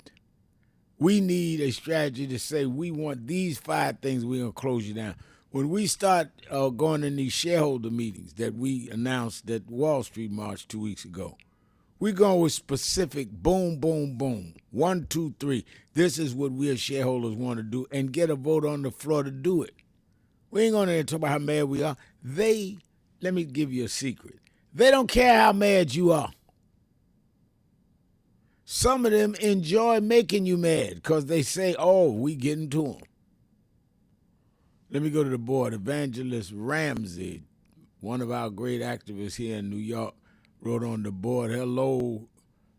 We need a strategy to say we want these 5 things, we're going to close you down. When we start going in these shareholder meetings that we announced at Wall Street March 2 weeks ago, we're going with specific boom, boom, boom. 1, 2, 3. This is what we as shareholders want to do, and get a vote on the floor to do it. We ain't going to talk about how mad we are. Let me give you a secret. They don't care how mad you are. Some of them enjoy making you mad because they say, oh, we getting to them. Let me go to the board. Evangelist Ramsey, one of our great activists here in New York, wrote on the board, hello,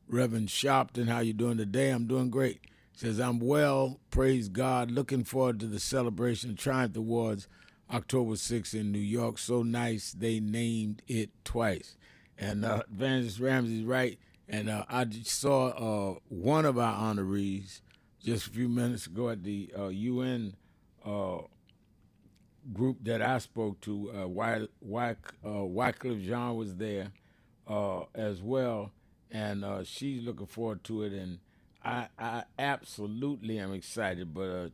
Reverend Sharpton, how you doing today? I'm doing great. Says, I'm well, praise God, looking forward to the celebration of Triumph Awards October 6th in New York. So nice they named it twice. And Evangelist Ramsey's right. And I just saw one of our honorees just a few minutes ago at the UN group that I spoke to. Wycliffe Jean was there as well, and she's looking forward to it. And I absolutely am excited. But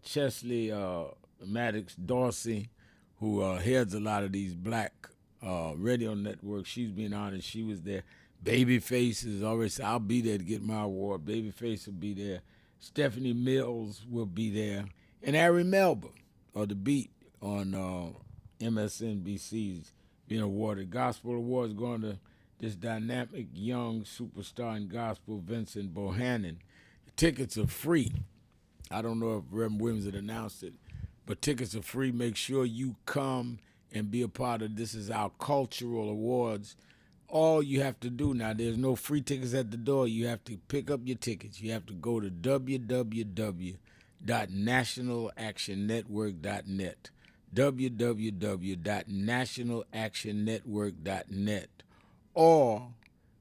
Chesley Maddox Dorsey, who heads a lot of these black radio networks, she's been honored. She was there. Babyface is already said, I'll be there to get my award. Babyface will be there. Stephanie Mills will be there. And Ari Melba of The Beat on MSNBC's being awarded. Gospel Awards going to this dynamic young superstar in gospel, Vincent Bohannon. Tickets are free. I don't know if Reverend Williams had announced it, but tickets are free. Make sure you come and be a part of this. Is our cultural awards. All you have to do now, there's no free tickets at the door. You have to pick up your tickets. You have to go to www.nationalactionnetwork.net, www.nationalactionnetwork.net, or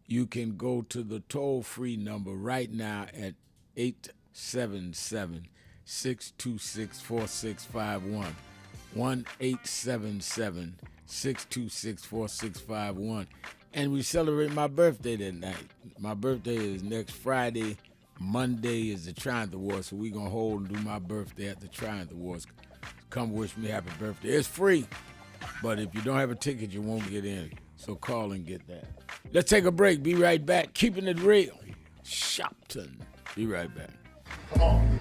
you can go to the toll-free number right now at 877-626-4651. 1-877-626-4651. And we celebrate my birthday that night. My birthday is next Friday. Monday is the Triumph Awards, so we're going to hold and do my birthday at the Triumph Awards. Come wish me happy birthday. It's free, but if you don't have a ticket, you won't get in. So call and get that. Let's take a break. Be right back. Keeping it real. Shopton. Be right back. Come on.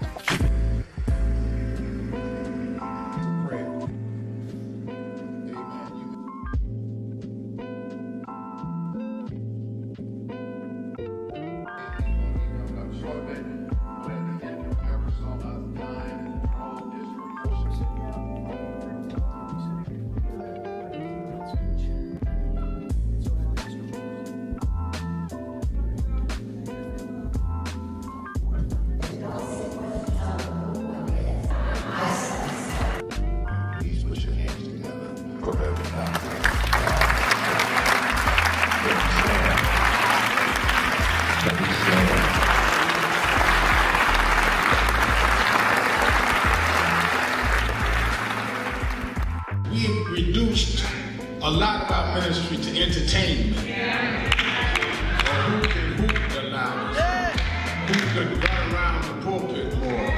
a lot about ministry to entertainment. Or who can hoop the loudest, who could run around the pulpit more,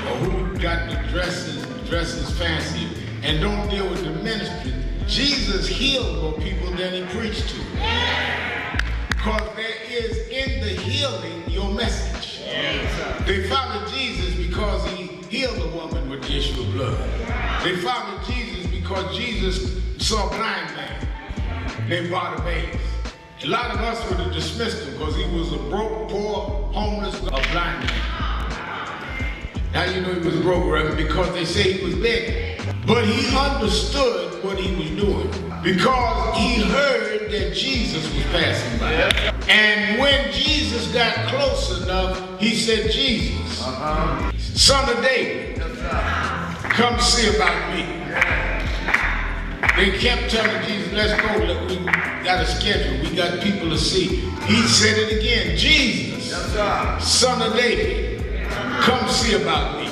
or who got the dresses fancy, and don't deal with the ministry. Jesus healed more people than he preached to. Because there is in the healing your message. They followed Jesus because he healed a woman with the issue of blood. They followed Jesus because Jesus saw a blind man named Bartimaeus. A lot of us would have dismissed him because he was a broke, poor, homeless, a blind man. How you know he was broke, Reverend? Because they say he was begging. But he understood what he was doing because he heard that Jesus was passing by. And when Jesus got close enough, he said, Jesus, son of David, come see about me. They kept telling Jesus, let's go, look, we got a schedule, we got people to see. He said it again, Jesus, son of David, come see about me.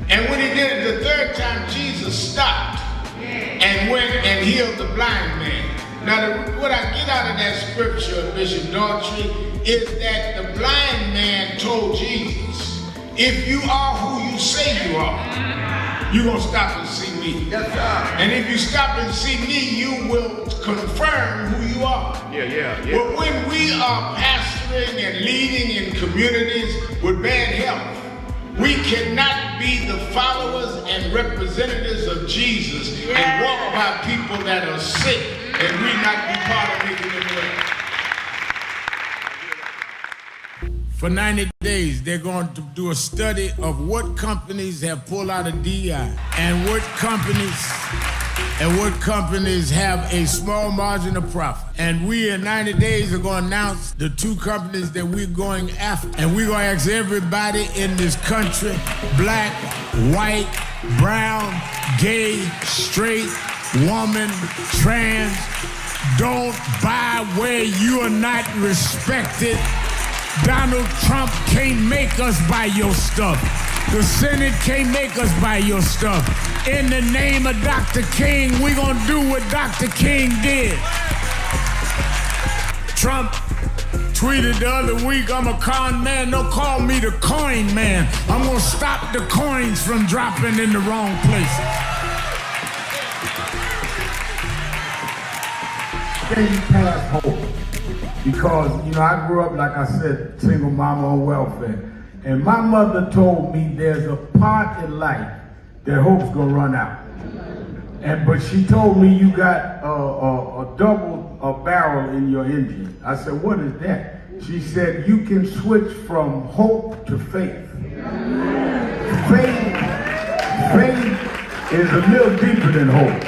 And when he did it the third time, Jesus stopped and went and healed the blind man. Now, what I get out of that scripture, Bishop Daughtry, is that the blind man told Jesus, if you are who you say you are, you're going to stop and see me. And if you stop and see me, you will confirm who you are. But when we are pastoring and leading in communities with bad health, we cannot be the followers and representatives of Jesus and walk by people that are sick and we not be part of making them well. For 90 days, they're going to do a study of what companies have pulled out of DI and what companies have a small margin of profit. And we in 90 days are going to announce the 2 companies that we're going after. And we're going to ask everybody in this country, black, white, brown, gay, straight, woman, trans, don't buy where you are not respected. Donald Trump can't make us buy your stuff. The Senate can't make us buy your stuff. In the name of Dr. King, we're gonna do what Dr. King did. Trump tweeted the other week, I'm a con man, don't call me the coin man. I'm gonna stop the coins from dropping in the wrong place. Getting past hope. Because, I grew up, like I said, single mama on welfare. And my mother told me there's a part in life that hope's gonna run out. But she told me you got a double barrel in your engine. I said, what is that? She said, you can switch from hope to faith. Faith is a little deeper than hope.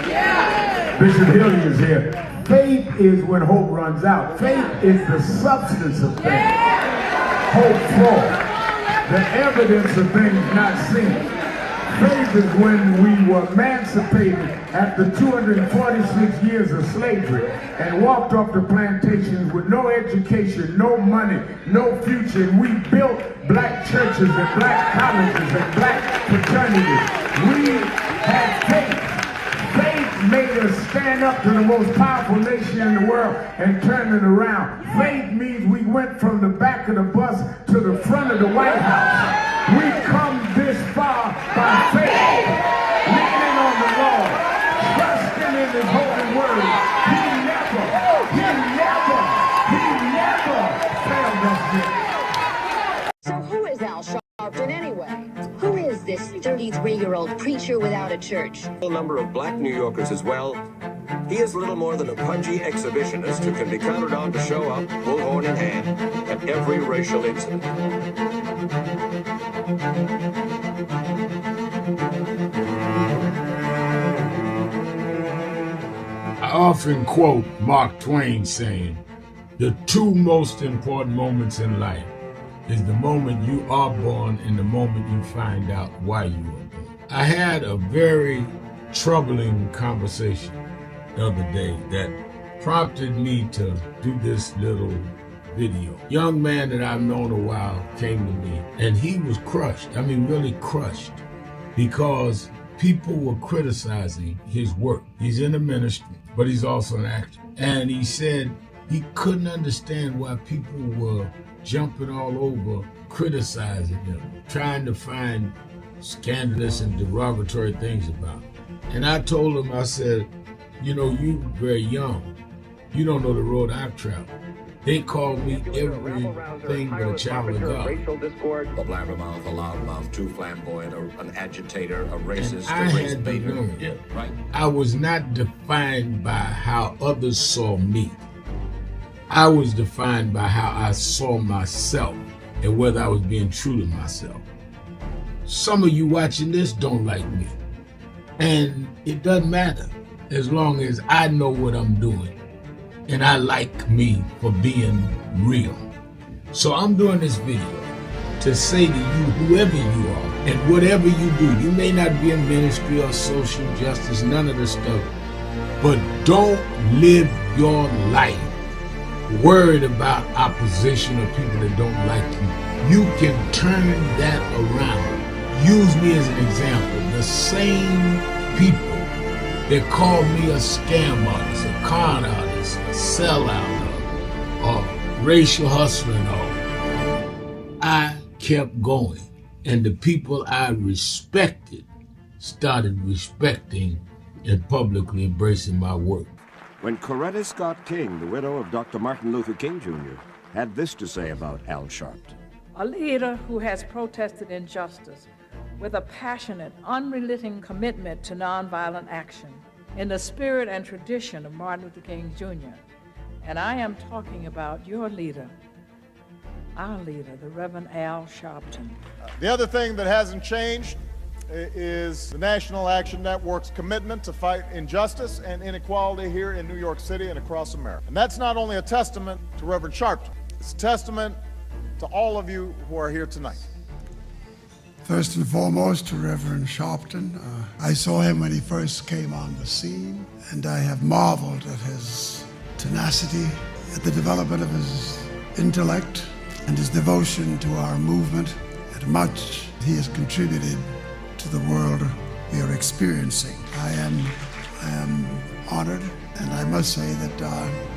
Bishop Hilliard is here. Faith is when hope runs out. Faith is the substance of things. Hope for the evidence of things not seen. Faith is when we were emancipated after 246 years of slavery and walked off the plantations with no education, no money, no future. And we built black churches and black colleges and black fraternities. We had faith. Faith made us stand up to the most powerful nation in the world and turn it around. Faith means we went from the back of the bus to the front of the White House. We've come this far by faith, leaning on the Lord, trusting in His holy word. He never failed us yet. So who is Al Sharpton anyway? Who is this 33-year-old preacher without a church? A number of black New Yorkers as well. He is little more than a pudgy exhibitionist who can be counted on to show up, bullhorn in hand, at every racial incident. I often quote Mark Twain saying, the 2 most important moments in life is the moment you are born and the moment you find out why you were born. I had a very troubling conversation the other day that prompted me to do this little video. Young man that I've known a while came to me and he was crushed. I mean, really crushed, because people were criticizing his work. He's in the ministry, but he's also an actor. And he said he couldn't understand why people were jumping all over, criticizing him, trying to find scandalous and derogatory things about him. And I told him, I said, you know, you very young. You don't know the road I've traveled. They call me everything but a child of God. A blabbermouth, a loudmouth, too flamboyant, an agitator, a racist, and a I race had to baiter. learn. Yeah, right. I was not defined by how others saw me. I was defined by how I saw myself and whether I was being true to myself. Some of you watching this don't like me. And it doesn't matter as long as I know what I'm doing. And I like me for being real. So I'm doing this video to say to you, whoever you are, and whatever you do, you may not be in ministry or social justice, none of this stuff, but don't live your life worried about opposition or people that don't like you. You can turn that around. Use me as an example. The same people that call me a scam artist, a con artist, a sellout, or racial hustler and all. I kept going. And the people I respected started respecting and publicly embracing my work. When Coretta Scott King, the widow of Dr. Martin Luther King Jr., had this to say about Al Sharpton. A leader who has protested injustice with a passionate, unrelenting commitment to nonviolent action in the spirit and tradition of Martin Luther King Jr. And I am talking about your leader, our leader, the Reverend Al Sharpton. The other thing that hasn't changed is the National Action Network's commitment to fight injustice and inequality here in New York City and across America. And that's not only a testament to Reverend Sharpton, it's a testament to all of you who are here tonight. First and foremost, to Reverend Sharpton. I saw him when he first came on the scene, and I have marveled at his tenacity, at the development of his intellect, and his devotion to our movement, and much he has contributed to the world we are experiencing. I am honored, and I must say that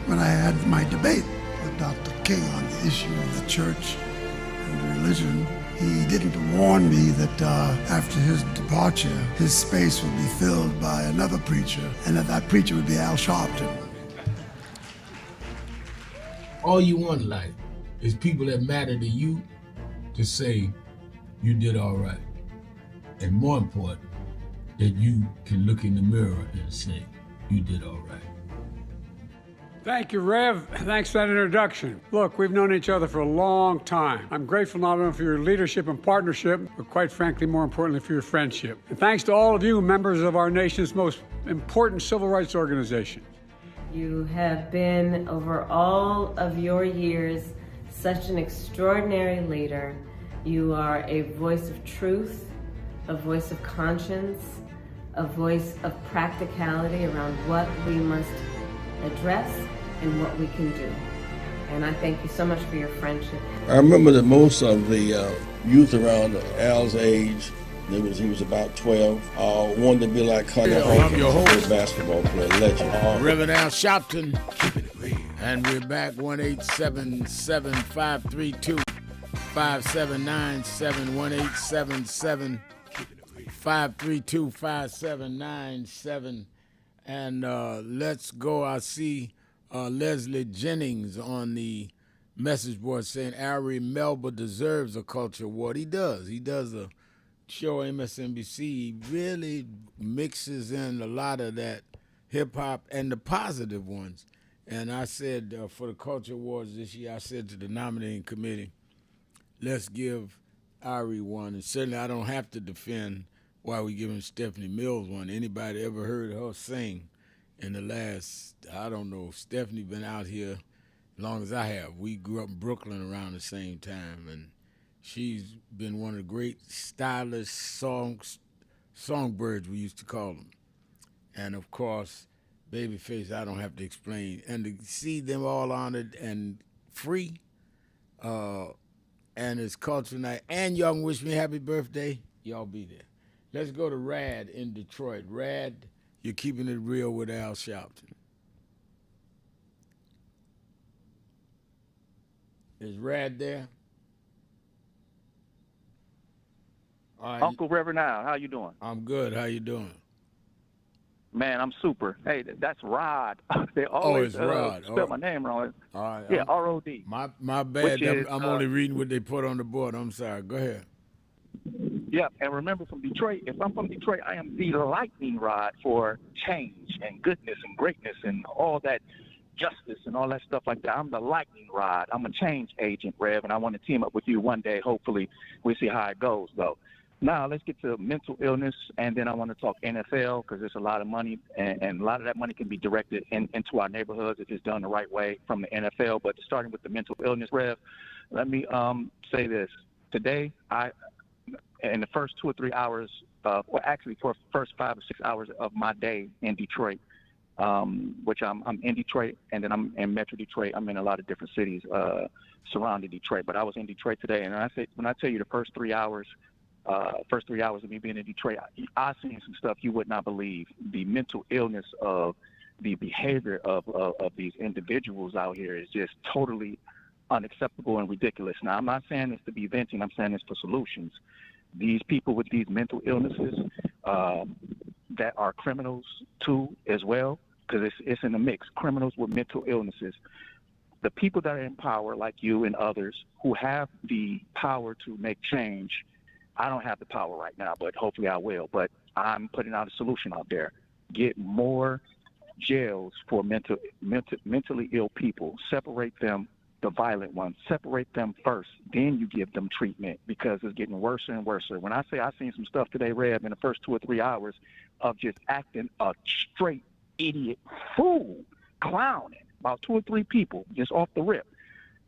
when I had my debate with Dr. King on the issue of the church and religion, he didn't warn me that after his departure, his space would be filled by another preacher, and that preacher would be Al Sharpton. All you want in life is people that matter to you to say you did all right. And more important, that you can look in the mirror and say you did all right. Thank you, Rev. Thanks for that introduction. Look, we've known each other for a long time. I'm grateful not only for your leadership and partnership, but quite frankly, more importantly, for your friendship. And thanks to all of you, members of our nation's most important civil rights organization. You have been, over all of your years, such an extraordinary leader. You are a voice of truth, a voice of conscience, a voice of practicality around what we must address and what we can do. And I thank you so much for your friendship. I remember that most of the youth around Al's age, he was about 12, wanted to be like Hunter I'm your host, basketball player, legend. Reverend Al Sharpton. And we're back 1-877-532-5797, 1-877-532-5797. And let's go. I see Leslie Jennings on the message board saying Ari Melba deserves a culture award. He does. He does a show MSNBC. He really mixes in a lot of that hip hop and the positive ones. And I said for the culture awards this year, I said to the nominating committee, let's give Ari one. And certainly I don't have to defend why we giving Stephanie Mills one. Anybody ever heard her sing in the last, I don't know, Stephanie been out here as long as I have. We grew up in Brooklyn around the same time, and she's been one of the great stylish songbirds, we used to call them. And of course, Babyface, I don't have to explain. And to see them all honored and free, and it's culture night, and y'all can wish me happy birthday, y'all be there. Let's go to Rad in Detroit. Rad, you're keeping it real with Al Sharpton. Is Rad there? All right. Uncle Reverend Al, how you doing? I'm good. How you doing? Man, I'm super. Hey, that's Rod. They Oh, always it's Rod. spell my name wrong. All right. Yeah, R-O-D. My bad. Which is, I'm only reading what they put on the board. I'm sorry. Go ahead. Yeah, and remember from Detroit, if I'm from Detroit, I am the lightning rod for change and goodness and greatness and all that justice and all that stuff like that. I'm the lightning rod. I'm a change agent, Rev, and I want to team up with you one day. Hopefully, we'll see how it goes, though. Now, let's get to mental illness, and then I want to talk NFL because there's a lot of money, and a lot of that money can be directed into our neighborhoods if it's done the right way from the NFL. But starting with the mental illness, Rev, let me say this. Today, in the first 2 or 3 hours, well, actually for the first 5 or 6 hours of my day in Detroit, which I'm in Detroit, and then I'm in Metro Detroit. I'm in a lot of different cities surrounding Detroit, but I was in Detroit today, and when I tell you the first 3 hours of me being in Detroit, I seen some stuff you would not believe. The mental illness of the behavior of these individuals out here is just totally unacceptable and ridiculous. Now, I'm not saying this to be venting. I'm saying this for solutions. These people with these mental illnesses that are criminals too as well, because it's in the mix, criminals with mental illnesses. The people that are in power, like you and others, who have the power to make change. I don't have the power right now, but hopefully I will. But I'm putting out a solution out there. Get more jails for mentally ill people. Separate them, the violent ones. Separate them first. Then you give them treatment because it's getting worse and worse. When I say I seen some stuff today, Rev, in the first 2 or 3 hours of just acting a straight idiot fool, clowning about 2 or 3 people just off the rip.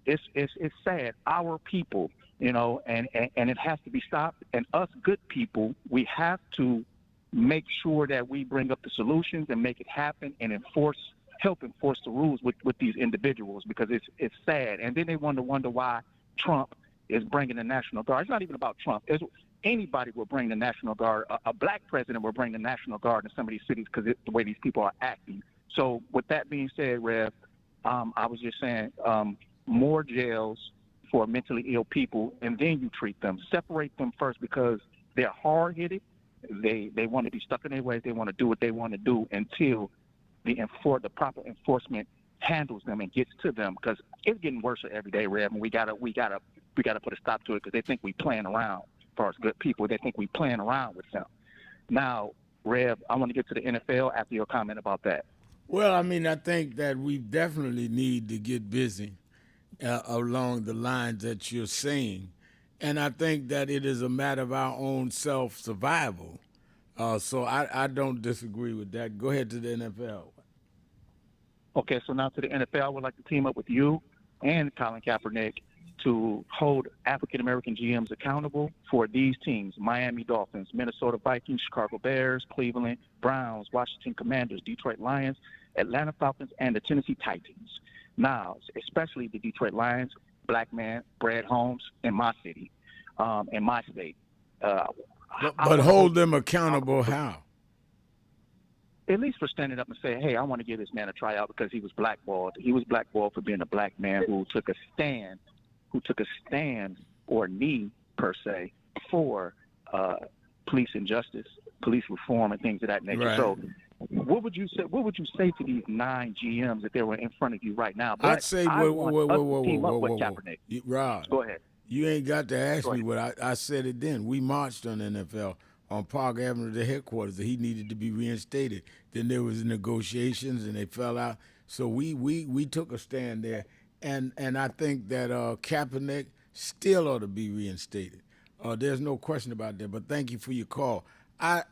It's sad. Our people, and it has to be stopped. And us good people, we have to make sure that we bring up the solutions and make it happen and help enforce the rules with these individuals, because it's sad. And then they wonder why Trump is bringing the National Guard. It's not even about Trump. Anybody will bring the National Guard. A black president will bring the National Guard in some of these cities because the way these people are acting. So with that being said, Rev, I was just saying more jails for mentally ill people, and then you treat them. Separate them first because they're hard-headed. They want to be stuck in their ways. They want to do what they want to do until the proper enforcement handles them and gets to them, because it's getting worse every day, Rev. And we gotta put a stop to it because they think we playing around. As far as good people, they think we playing around with them. Now, Rev, I want to get to the NFL after your comment about that. Well, I mean, I think that we definitely need to get busy along the lines that you're saying. And I think that it is a matter of our own self-survival. So I don't disagree with that. Go ahead to the NFL. Okay, so now to the NFL, I would like to team up with you and Colin Kaepernick to hold African-American GMs accountable for these teams: Miami Dolphins, Minnesota Vikings, Chicago Bears, Cleveland Browns, Washington Commanders, Detroit Lions, Atlanta Falcons, and the Tennessee Titans. Now, especially the Detroit Lions, black man, Brad Holmes, in my city, in my state. But hold them accountable how? At least for standing up and saying, hey, I want to give this man a tryout because he was blackballed. He was blackballed for being a black man who took a stand or knee, per se, for police injustice, police reform, and things of that nature. Right. So what would you say to these 9 GMs if they were in front of you right now? But I'd say, whoa. Rod, go ahead. You ain't got to ask me what I said it then. We marched on the NFL on Park Avenue, the headquarters, that he needed to be reinstated. Then there was negotiations and they fell out. So we took a stand there, and I think that Kaepernick still ought to be reinstated. There's no question about that. But thank you for your call. I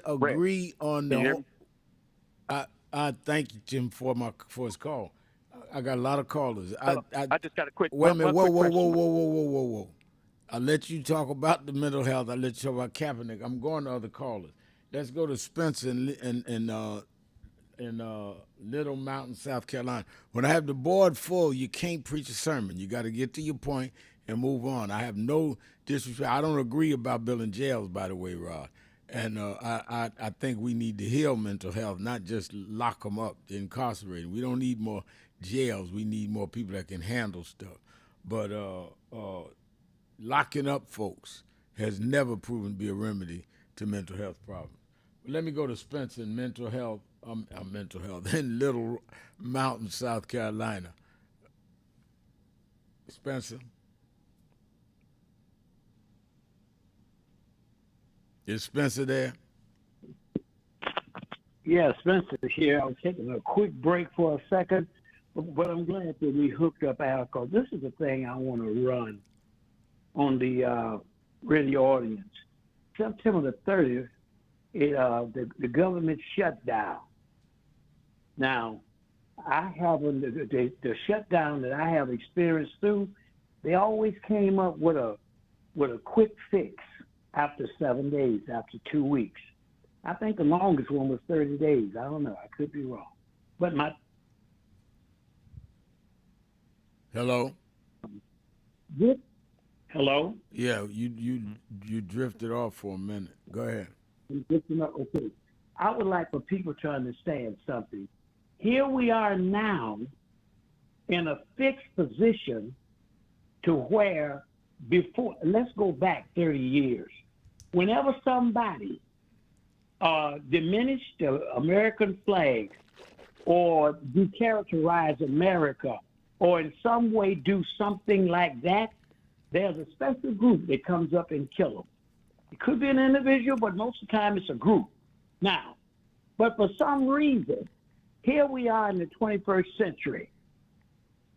agree on the. I thank you, Jim, for his call. I got a lot of callers. I just got a quick. Wait a minute. Whoa. I'll let you talk about the mental health. I'll let you talk about Kaepernick. I'm going to other callers. Let's go to Spencer in Little Mountain, South Carolina. When I have the board full, you can't preach a sermon. You got to get to your point and move on. I have no disrespect. I don't agree about building jails, by the way, Rod. And I think we need to heal mental health, not just lock them up, incarcerate them. We don't need more jails. We need more people that can handle stuff. but locking up folks has never proven to be a remedy to mental health problems. But let me go to Spencer in mental health in Little Mountain, South Carolina. Spencer. Is Spencer there? Yeah, Spencer here. I was taking a quick break for a second, but I'm glad that we hooked up, Al, because this is the thing I want to run on the radio audience. September the 30th, the government shut down. Now, I haven't, the shutdown that I have experienced through, they always came up with a quick fix after 7 days, after 2 weeks. I think the longest one was 30 days. I don't know. I could be wrong. But Hello? Hello? Yeah, you drifted off for a minute. Go ahead. Okay. I would like for people to understand something. Here we are now in a fixed position to where before, let's go back 30 years. Whenever somebody diminish the American flag or decharacterize America or in some way do something like that, there's a special group that comes up and kill them. It could be an individual, but most of the time it's a group. Now, but for some reason, here we are in the 21st century,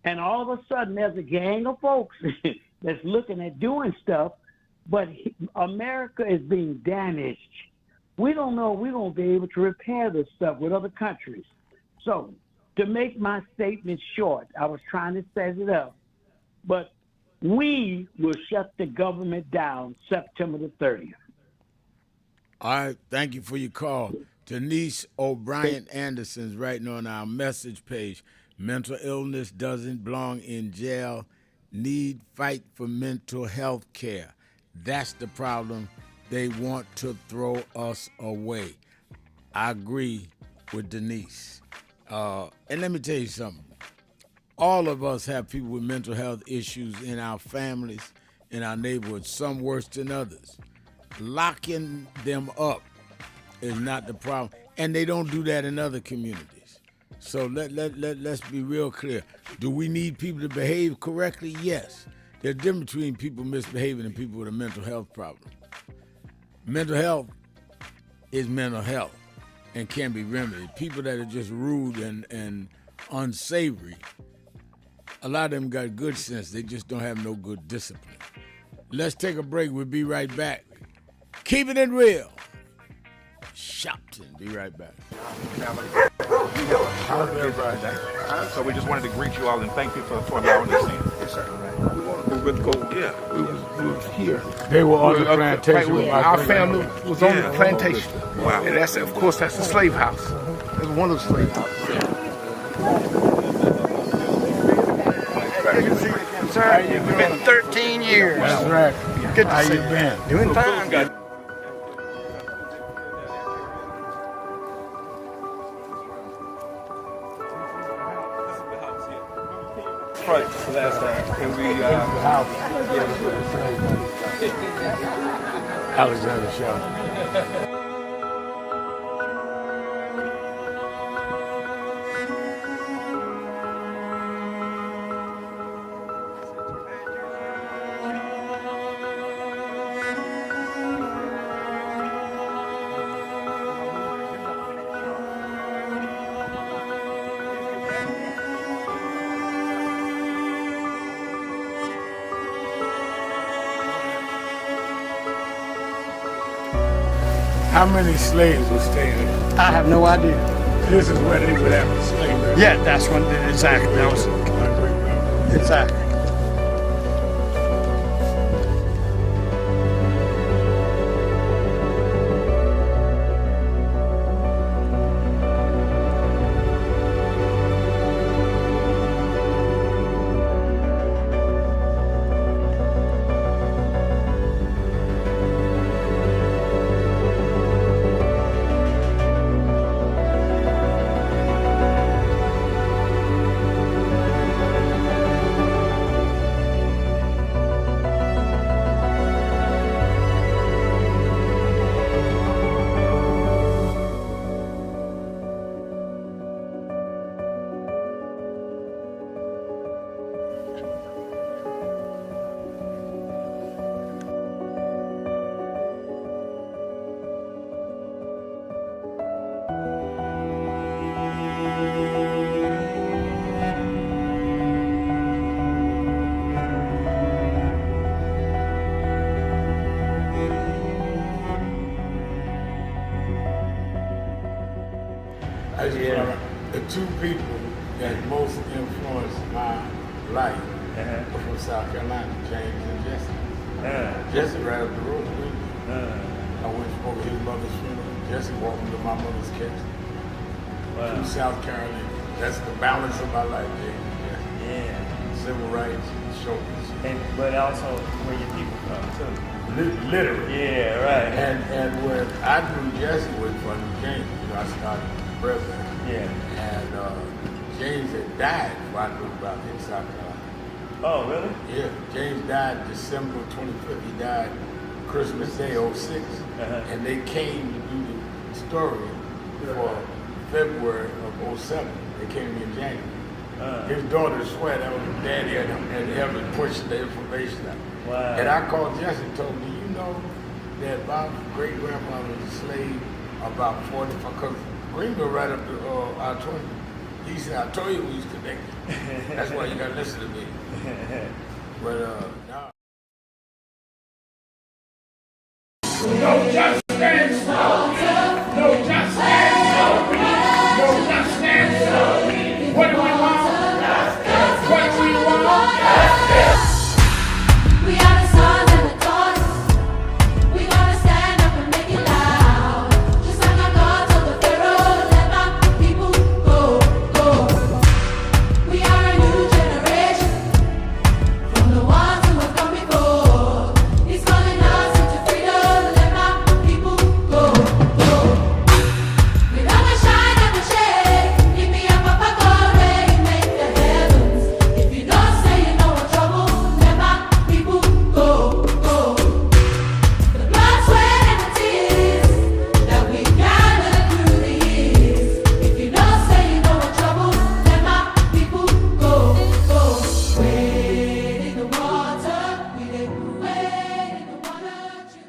and all of a sudden there's a gang of folks that's looking at doing stuff, but America is being damaged. We don't know if we're going to be able to repair this stuff with other countries. So to make my statement short, I was trying to set it up, but we will shut the government down September the 30th. All right, thank you for your call. Denise O'Brien Anderson's writing on our message page, mental illness doesn't belong in jail, need fight for mental health care. That's the problem. They want to throw us away. I agree with Denise. And let me tell you something. All of us have people with mental health issues in our families, in our neighborhoods, some worse than others. Locking them up is not the problem. And they don't do that in other communities. So let's be real clear. Do we need people to behave correctly? Yes. There's a difference between people misbehaving and people with a mental health problem. Mental health is mental health and can be remedied. People that are just rude and unsavory, a lot of them got good sense. They just don't have no good discipline. Let's take a break. We'll be right back. Keep it real. Shopton. Be right back. So we just wanted to greet you all and thank you for allowing us in. Yes, sir. We were with Gold. Yeah, we was here. They were on the plantation. Our family was on the plantation. Wow. And that's, of course, that's the slave house. It was one of the slave houses. Good to see you again, sir. It's been 13 years. That's right. Good to How see you been? Doing fine. Good. Last time. And we, Alexander Shaw. How many slaves were staying here? I have no idea. This is where they would have a slave. Yeah, that's when exactly. That was exactly. The two people that most influenced my life were from South Carolina, James and Jesse. Jesse right up the road with me. I went over his mother's funeral. Jesse walked me to my mother's casket. From South Carolina. That's the balance of my life, James and Jesse. Yeah. Civil rights, shoulders. But also where your people come too. Literally. Yeah, right. And where I knew Jesse was from James, I started president. Yeah. And James had died before I knew about him in South Carolina. Oh, really? Yeah. James died December 25th. He died Christmas Day, 06. And they came to do the story for February of 07. They came in January. His daughter swear that was his daddy and having pushed the information out. Wow. And I called Jesse and told him, do you know that my great-grandfather was a slave about 45, because Greenville right up to I-20. He said, I told you we was connected. That's why you got to listen to me. But, no. No justice, no justice, no justice. What do we want? What do we want? We are the sons and the daughters. We gotta stand up and make it loud. Just like our God told the Pharaoh, let my people go, go. We are a new generation from the ones who have come before. He's calling us into freedom, let my people go, go. We never shine, never shake. Give me a papa God, rain, make the heavens. If you don't say you know what trouble, let my people go, go. The blood, sweat, and the tears that we gathered through the years. If you don't say you know what trouble, let my people go, go. Wade in the water, we did wade in the water,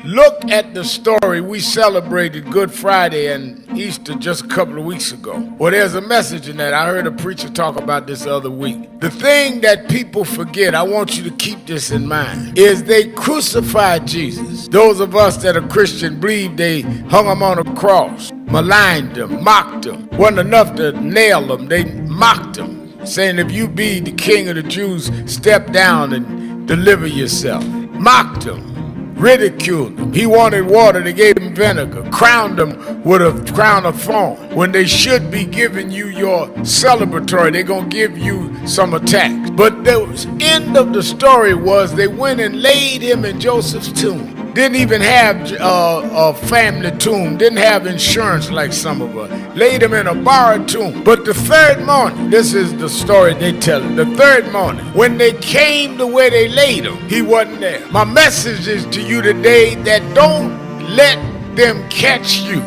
Look at the story. We celebrated Good Friday and Easter just a couple of weeks ago. Well, there's a message in that. I heard a preacher talk about this the other week. The thing that people forget, I want you to keep this in mind, is they crucified Jesus. Those of us that are Christian believe they hung him on a cross, maligned him, mocked him. Wasn't enough to nail him. They mocked him, saying, if you be the king of the Jews, step down and deliver yourself. Mocked him. Ridiculed him. He wanted water, they gave him vinegar. Crowned him with a crown of thorns. When they should be giving you your celebratory, they're going to give you some attacks. But the end of the story was they went and laid him in Joseph's tomb. Didn't even have a family tomb. Didn't have insurance like some of us. Laid him in a borrowed tomb. But the third morning, this is the story they tell it. The third morning, when they came to where they laid him, he wasn't there. My message is to you today that don't let them catch you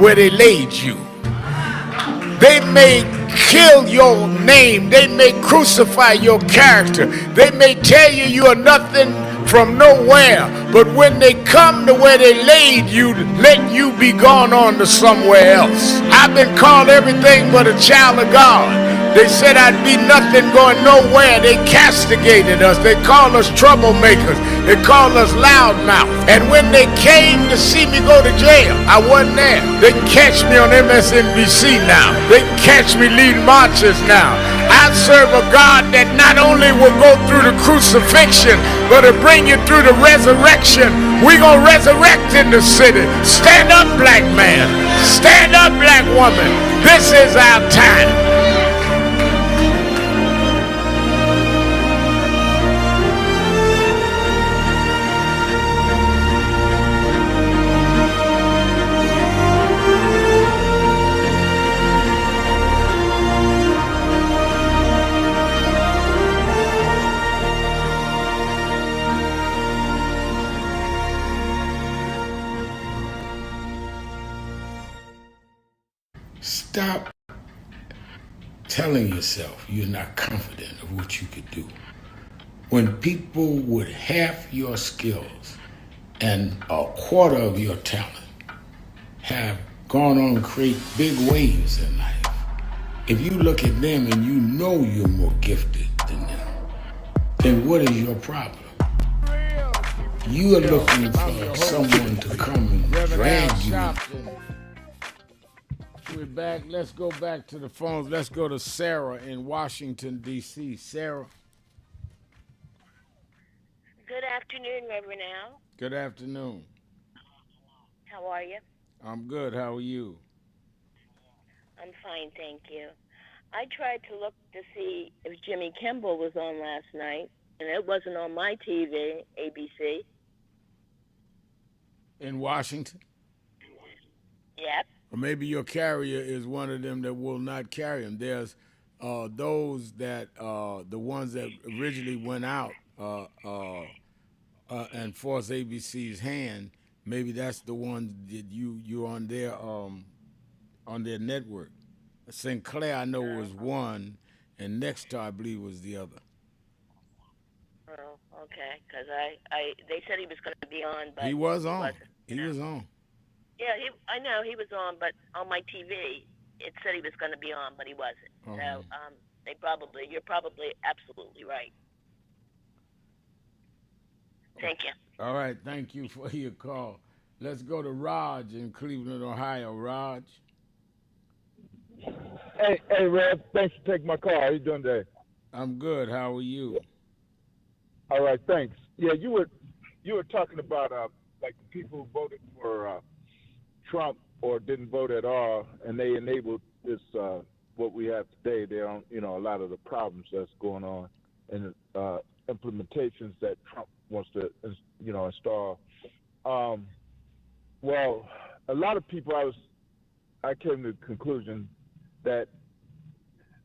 where they laid you. They may kill your name. They may crucify your character. They may tell you you are nothing from nowhere, but when they come to where they laid you, let you be gone on to somewhere else. I've been called everything but a child of God. They said I'd be nothing going nowhere. They castigated us. They called us troublemakers. They called us loudmouth. And when they came to see me go to jail, I wasn't there. They can catch me on MSNBC now. They can catch me leading marches now. I serve a God that not only will go through the crucifixion, but will bring you through the resurrection. We're going to resurrect in the city. Stand up, black man. Stand up, black woman. This is our time. Stop telling yourself you're not confident of what you could do. When people with half your skills and a quarter of your talent have gone on to create big waves in life, if you look at them and you know you're more gifted than them, then what is your problem? You are looking for someone to come and drag you. We're back. Let's go back to the phones. Let's go to Sarah in Washington, D.C. Sarah. Good afternoon, Reverend Al. Good afternoon. How are you? I'm good. How are you? I'm fine, thank you. I tried to look to see if Jimmy Kimmel was on last night, and it wasn't on my TV, ABC. In Washington? Yep. Or maybe your carrier is one of them that will not carry them. There's those that the ones that originally went out and forced ABC's hand. Maybe that's the one that you're on their network. Sinclair, I know, was one, and Nexstar, I believe, was the other. Oh, okay. Because they said he was going to be on, but He was on. wasn't, He was on. Yeah, I know he was on, but on my TV it said he was going to be on, but he wasn't. Uh-huh. So you're probably absolutely right. Thank you. All right, thank you for your call. Let's go to Raj in Cleveland, Ohio. Raj. Hey, Rev. Thanks for taking my call. How you doing today? I'm good. How are you? All right, thanks. Yeah, you were talking about like the people who voted for Trump or didn't vote at all, and they enabled this what we have today. They don't, a lot of the problems that's going on and implementations that Trump wants to, install. Well, a lot of people, I came to the conclusion that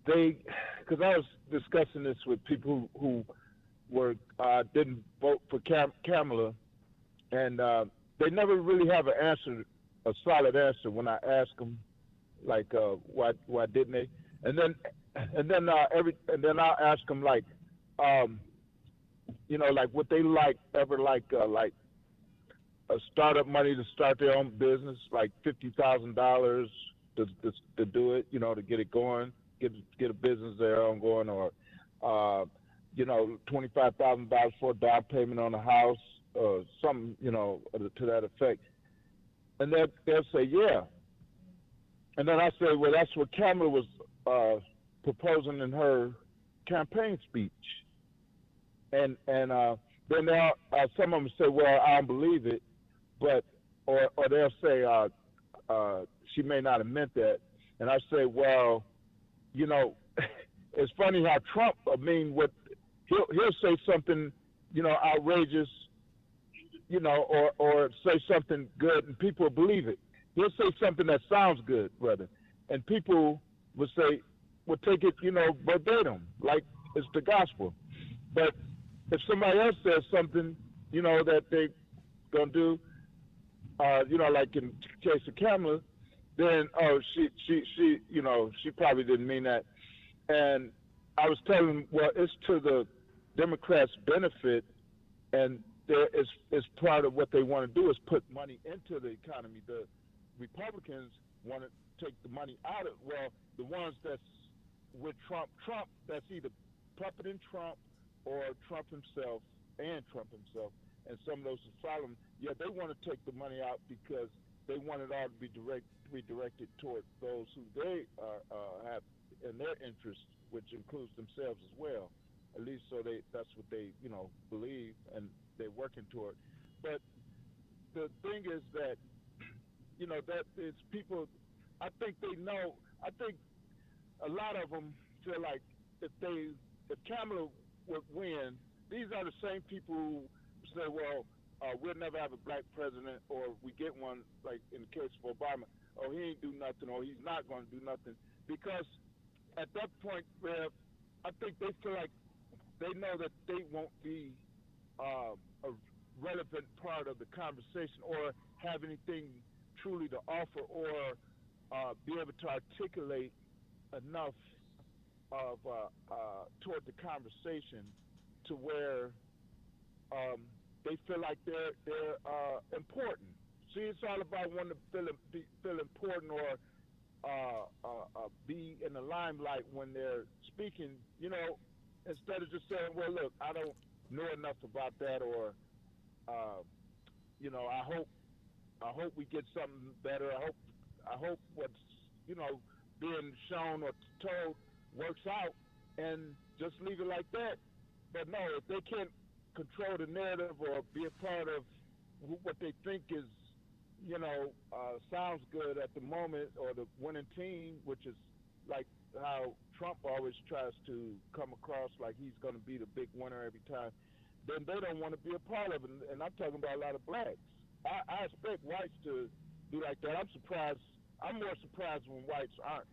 because I was discussing this with people who were didn't vote for Kamala, and they never really have a solid answer when I ask them, like, why didn't they? And then I'll ask them like, like what they like a startup money to start their own business, like $50,000 to do it, to get it going, get a business their own going, or $25,000 for a down payment on a house, or something, to that effect. And they'll say, yeah. And then I say, well, that's what Kamala was proposing in her campaign speech. And then some of them say, well, I don't believe it, or they'll say she may not have meant that. And I say, well, it's funny how Trump, he'll say something, outrageous, or say something good, and people believe it. He'll say something that sounds good, brother, and people will take it, verbatim, like it's the gospel. But if somebody else says something, that they gonna do, like in the case of Kamala, then she probably didn't mean that. And I was telling them, well, it's to the Democrats' benefit, and it's part of what they want to do is put money into the economy. The Republicans want to take the money out of, the ones that's with Trump, that's either puppeting Trump or Trump himself, and and some of those who follow him, they want to take the money out because they want it all to be redirected toward those who they have in their interest, which includes themselves as well. At least that's what they, believe, and they're working toward. But the thing is that, that is people, I think they know, I think a lot of them feel like if Kamala would win, these are the same people who say, well, we'll never have a black president, or we get one, like in the case of Obama, or he ain't do nothing, or he's not going to do nothing. Because at that point, I think they feel like they know that they won't be a relevant part of the conversation, or have anything truly to offer, or be able to articulate enough of toward the conversation to where they feel like they're important. See, it's all about wanting to feel important, or be in the limelight when they're speaking. Instead of just saying, "Well, look, I don't know enough about that," or you know, I hope we get something better. I hope what's, you know, being shown or told works out, and just leave it like that. But no, if they can't control the narrative or be a part of what they think is, you know, sounds good at the moment, or the winning team, which is like how Trump always tries to come across like he's going to be the big winner every time, then they don't want to be a part of it. And I'm talking about a lot of blacks. I expect whites to be like that. I'm surprised. I'm more surprised when whites aren't,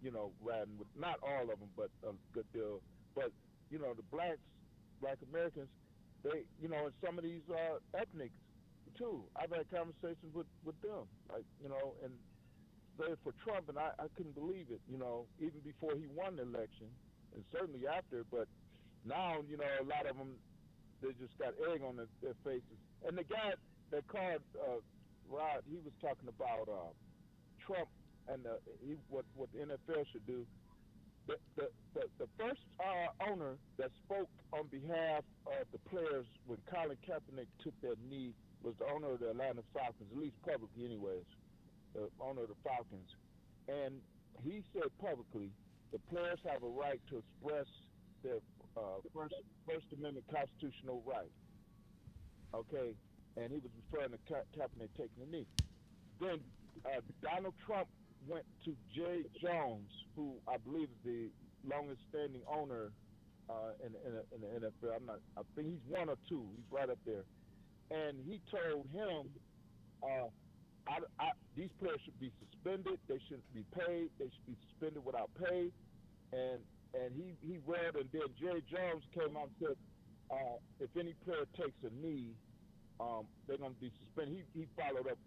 you know, riding with, not all of them, but a good deal. But, you know, the black Americans, they, you know, and some of these ethnics too. I've had conversations with them, like, you know, and they for Trump, and I couldn't believe it, you know, even before he won the election, and certainly after. But now, you know, a lot of them, they just got egg on their faces. And the guy that called Rod, he was talking about Trump and what the NFL should do. The first owner that spoke on behalf of the players when Colin Kaepernick took that knee was the owner of the Atlanta Falcons, at least publicly anyways, the owner of the Falcons. And he said publicly, the players have a right to express their First Amendment constitutional right. Okay? And he was referring to Kaepernick taking the knee. Then Donald Trump went to Jerry Jones, who I believe is the longest standing owner in the NFL. I think he's one or two. He's right up there. And he told him, these players should be suspended. They shouldn't be paid. They should be suspended without pay. And he read, and then Jerry Jones came out and said, if any player takes a knee, they're going to be suspended. He followed up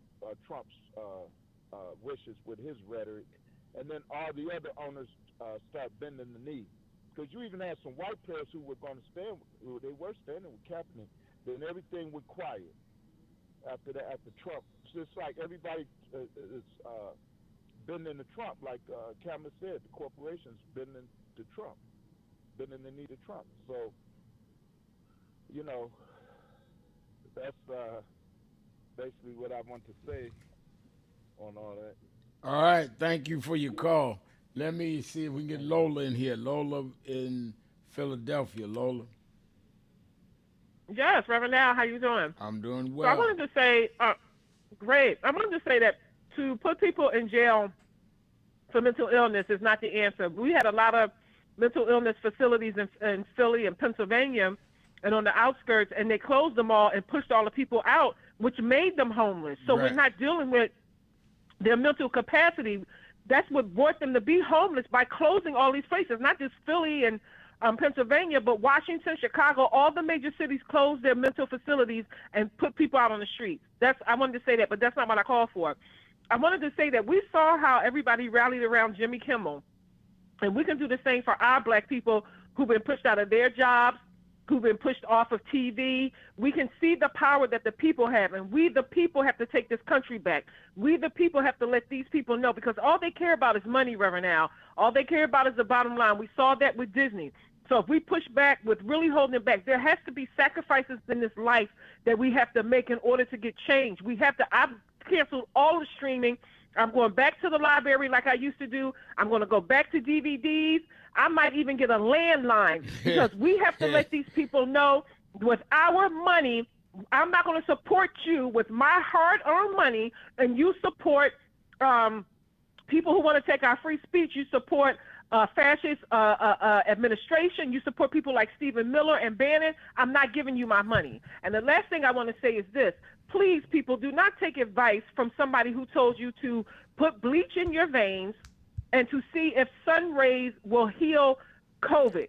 Trump's wishes with his rhetoric, and then all the other owners start bending the knee. Because you even had some white players who were going to stand, they were standing with Kaepernick. Then everything went quiet after that, after Trump. So it's like everybody is bending to Trump, like Cameron said, the corporations bending to Trump, bending the knee to Trump. So, you know, that's basically what I want to say on all that. All right, thank you for your call. Let me see if we can get Lola in here. Lola in Philadelphia. Lola. Yes, Reverend Al, how you doing? I'm doing So well. I wanted to say, great. I wanted to say that to put people in jail for mental illness is not the answer. We had a lot of mental illness facilities in Philly and Pennsylvania and on the outskirts, and they closed them all and pushed all the people out, which made them homeless. So Right. we're not dealing with their mental capacity. That's what brought them to be homeless, by closing all these places, not just Philly and Pennsylvania, but Washington, Chicago, all the major cities closed their mental facilities and put people out on the streets. I wanted to say that, but that's not what I called for. I wanted to say that we saw how everybody rallied around Jimmy Kimmel, and we can do the same for our black people who've been pushed out of their jobs, who've been pushed off of TV. We can see the power that the people have, and we, the people, have to take this country back. We, the people, have to let these people know, because all they care about is money, Reverend Al. All they care about is the bottom line. We saw that with Disney. So if we push back with really holding it back, there has to be sacrifices in this life that we have to make in order to get change. I've canceled all the streaming. I'm going back to the library like I used to do. I'm going to go back to DVDs. I might even get a landline, because we have to let these people know, with our money, I'm not going to support you with my hard-earned money, and you support people who want to take our free speech. You support fascist administration. You support people like Stephen Miller and Bannon. I'm not giving you my money. And the last thing I want to say is this. Please, people, do not take advice from somebody who told you to put bleach in your veins and to see if sun rays will heal COVID.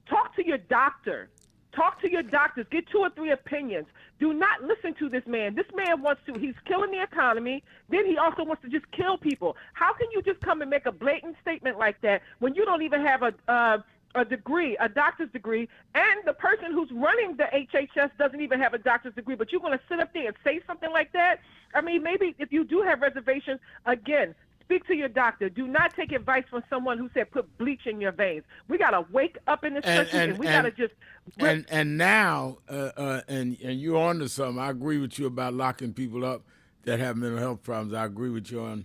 Talk to your doctor. Talk to your doctors. Get 2 or 3 opinions. Do not listen to this man. This man he's killing the economy. Then he also wants to just kill people. How can you just come and make a blatant statement like that when you don't even have a degree, a doctor's degree, and the person who's running the HHS doesn't even have a doctor's degree, but you're going to sit up there and say something like that? I mean, maybe if you do have reservations, again, Speak to your doctor. Do not take advice from someone who said put bleach in your veins. We got to wake up in this country, and we got to just... And now, and you're on to something. I agree with you about locking people up that have mental health problems. I agree with you on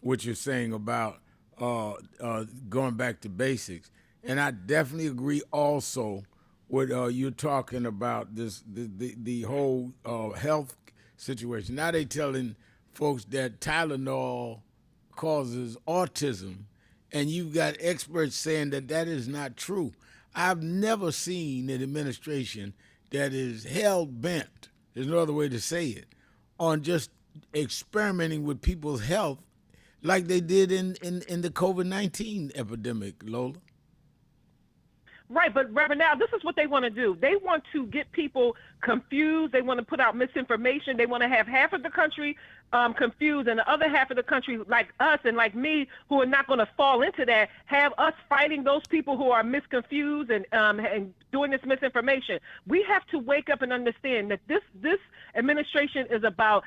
what you're saying about going back to basics. And I definitely agree also with you're talking about the whole health situation. Now they telling folks that Tylenol causes autism, and you've got experts saying that that is not true. I've never seen an administration that is hell-bent, there's no other way to say it, on just experimenting with people's health like they did in the COVID-19 epidemic, Lola. Right, but Reverend, now this is what they want to do. They want to get people confused. They want to put out misinformation. They want to have half of the country confused and the other half of the country, like us and like me, who are not going to fall into that, have us fighting those people who are misconfused and doing this misinformation. We have to wake up and understand that this administration is about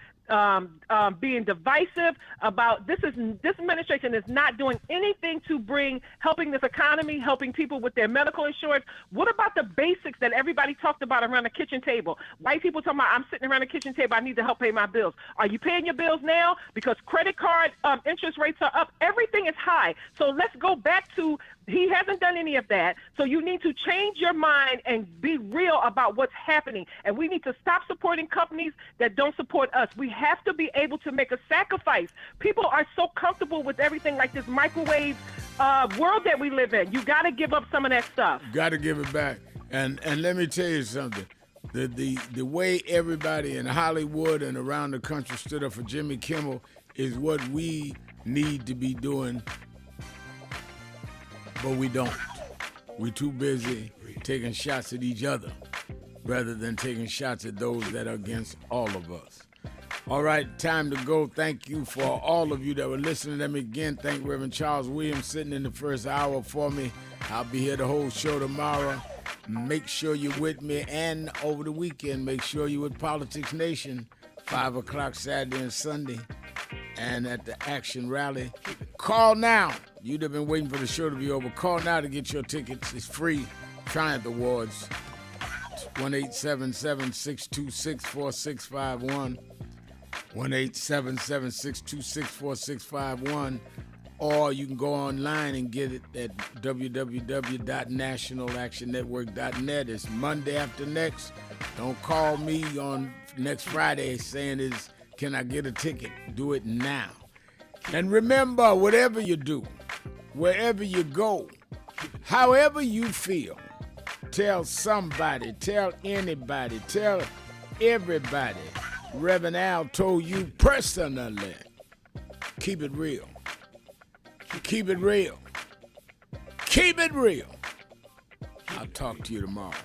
being divisive, about this administration is not doing anything to helping this economy, helping people with their medical insurance. What about the basics that everybody talked about around the kitchen table? White people talking about, I'm sitting around the kitchen table, I need to help pay my bills. Are you paying your bills now? Because credit card interest rates are up. Everything is high. So let's go back to, he hasn't done any of that. So you need to change your mind and be real about what's happening. And we need to stop supporting companies that don't support us. We have to be able to make a sacrifice. People are so comfortable with everything like this microwave world that we live in. You got to give up some of that stuff. Got to give it back. And let me tell you something. The way everybody in Hollywood and around the country stood up for Jimmy Kimmel is what we need to be doing, but we don't. We're too busy taking shots at each other rather than taking shots at those that are against all of us. All right, time to go. Thank you for all of you that were listening. Let me again thank Reverend Charles Williams sitting in the first hour for me. I'll be here the whole show tomorrow. Make sure you're with me, and over the weekend, make sure you're with Politics Nation, 5 o'clock Saturday and Sunday, and at the Action Rally. Call now. You'd have been waiting for the show to be over. Call now to get your tickets. It's free. Triumph Awards, 1-877-626-4651, 1-877-626-4651. Or you can go online and get it at www.nationalactionnetwork.net. It's Monday after next. Don't call me on next Friday saying can I get a ticket? Do it now. And remember, whatever you do, wherever you go, however you feel, tell somebody, tell anybody, tell everybody. Reverend Al told you personally. Keep it real. Keep it real. Keep it real. I'll talk to you tomorrow.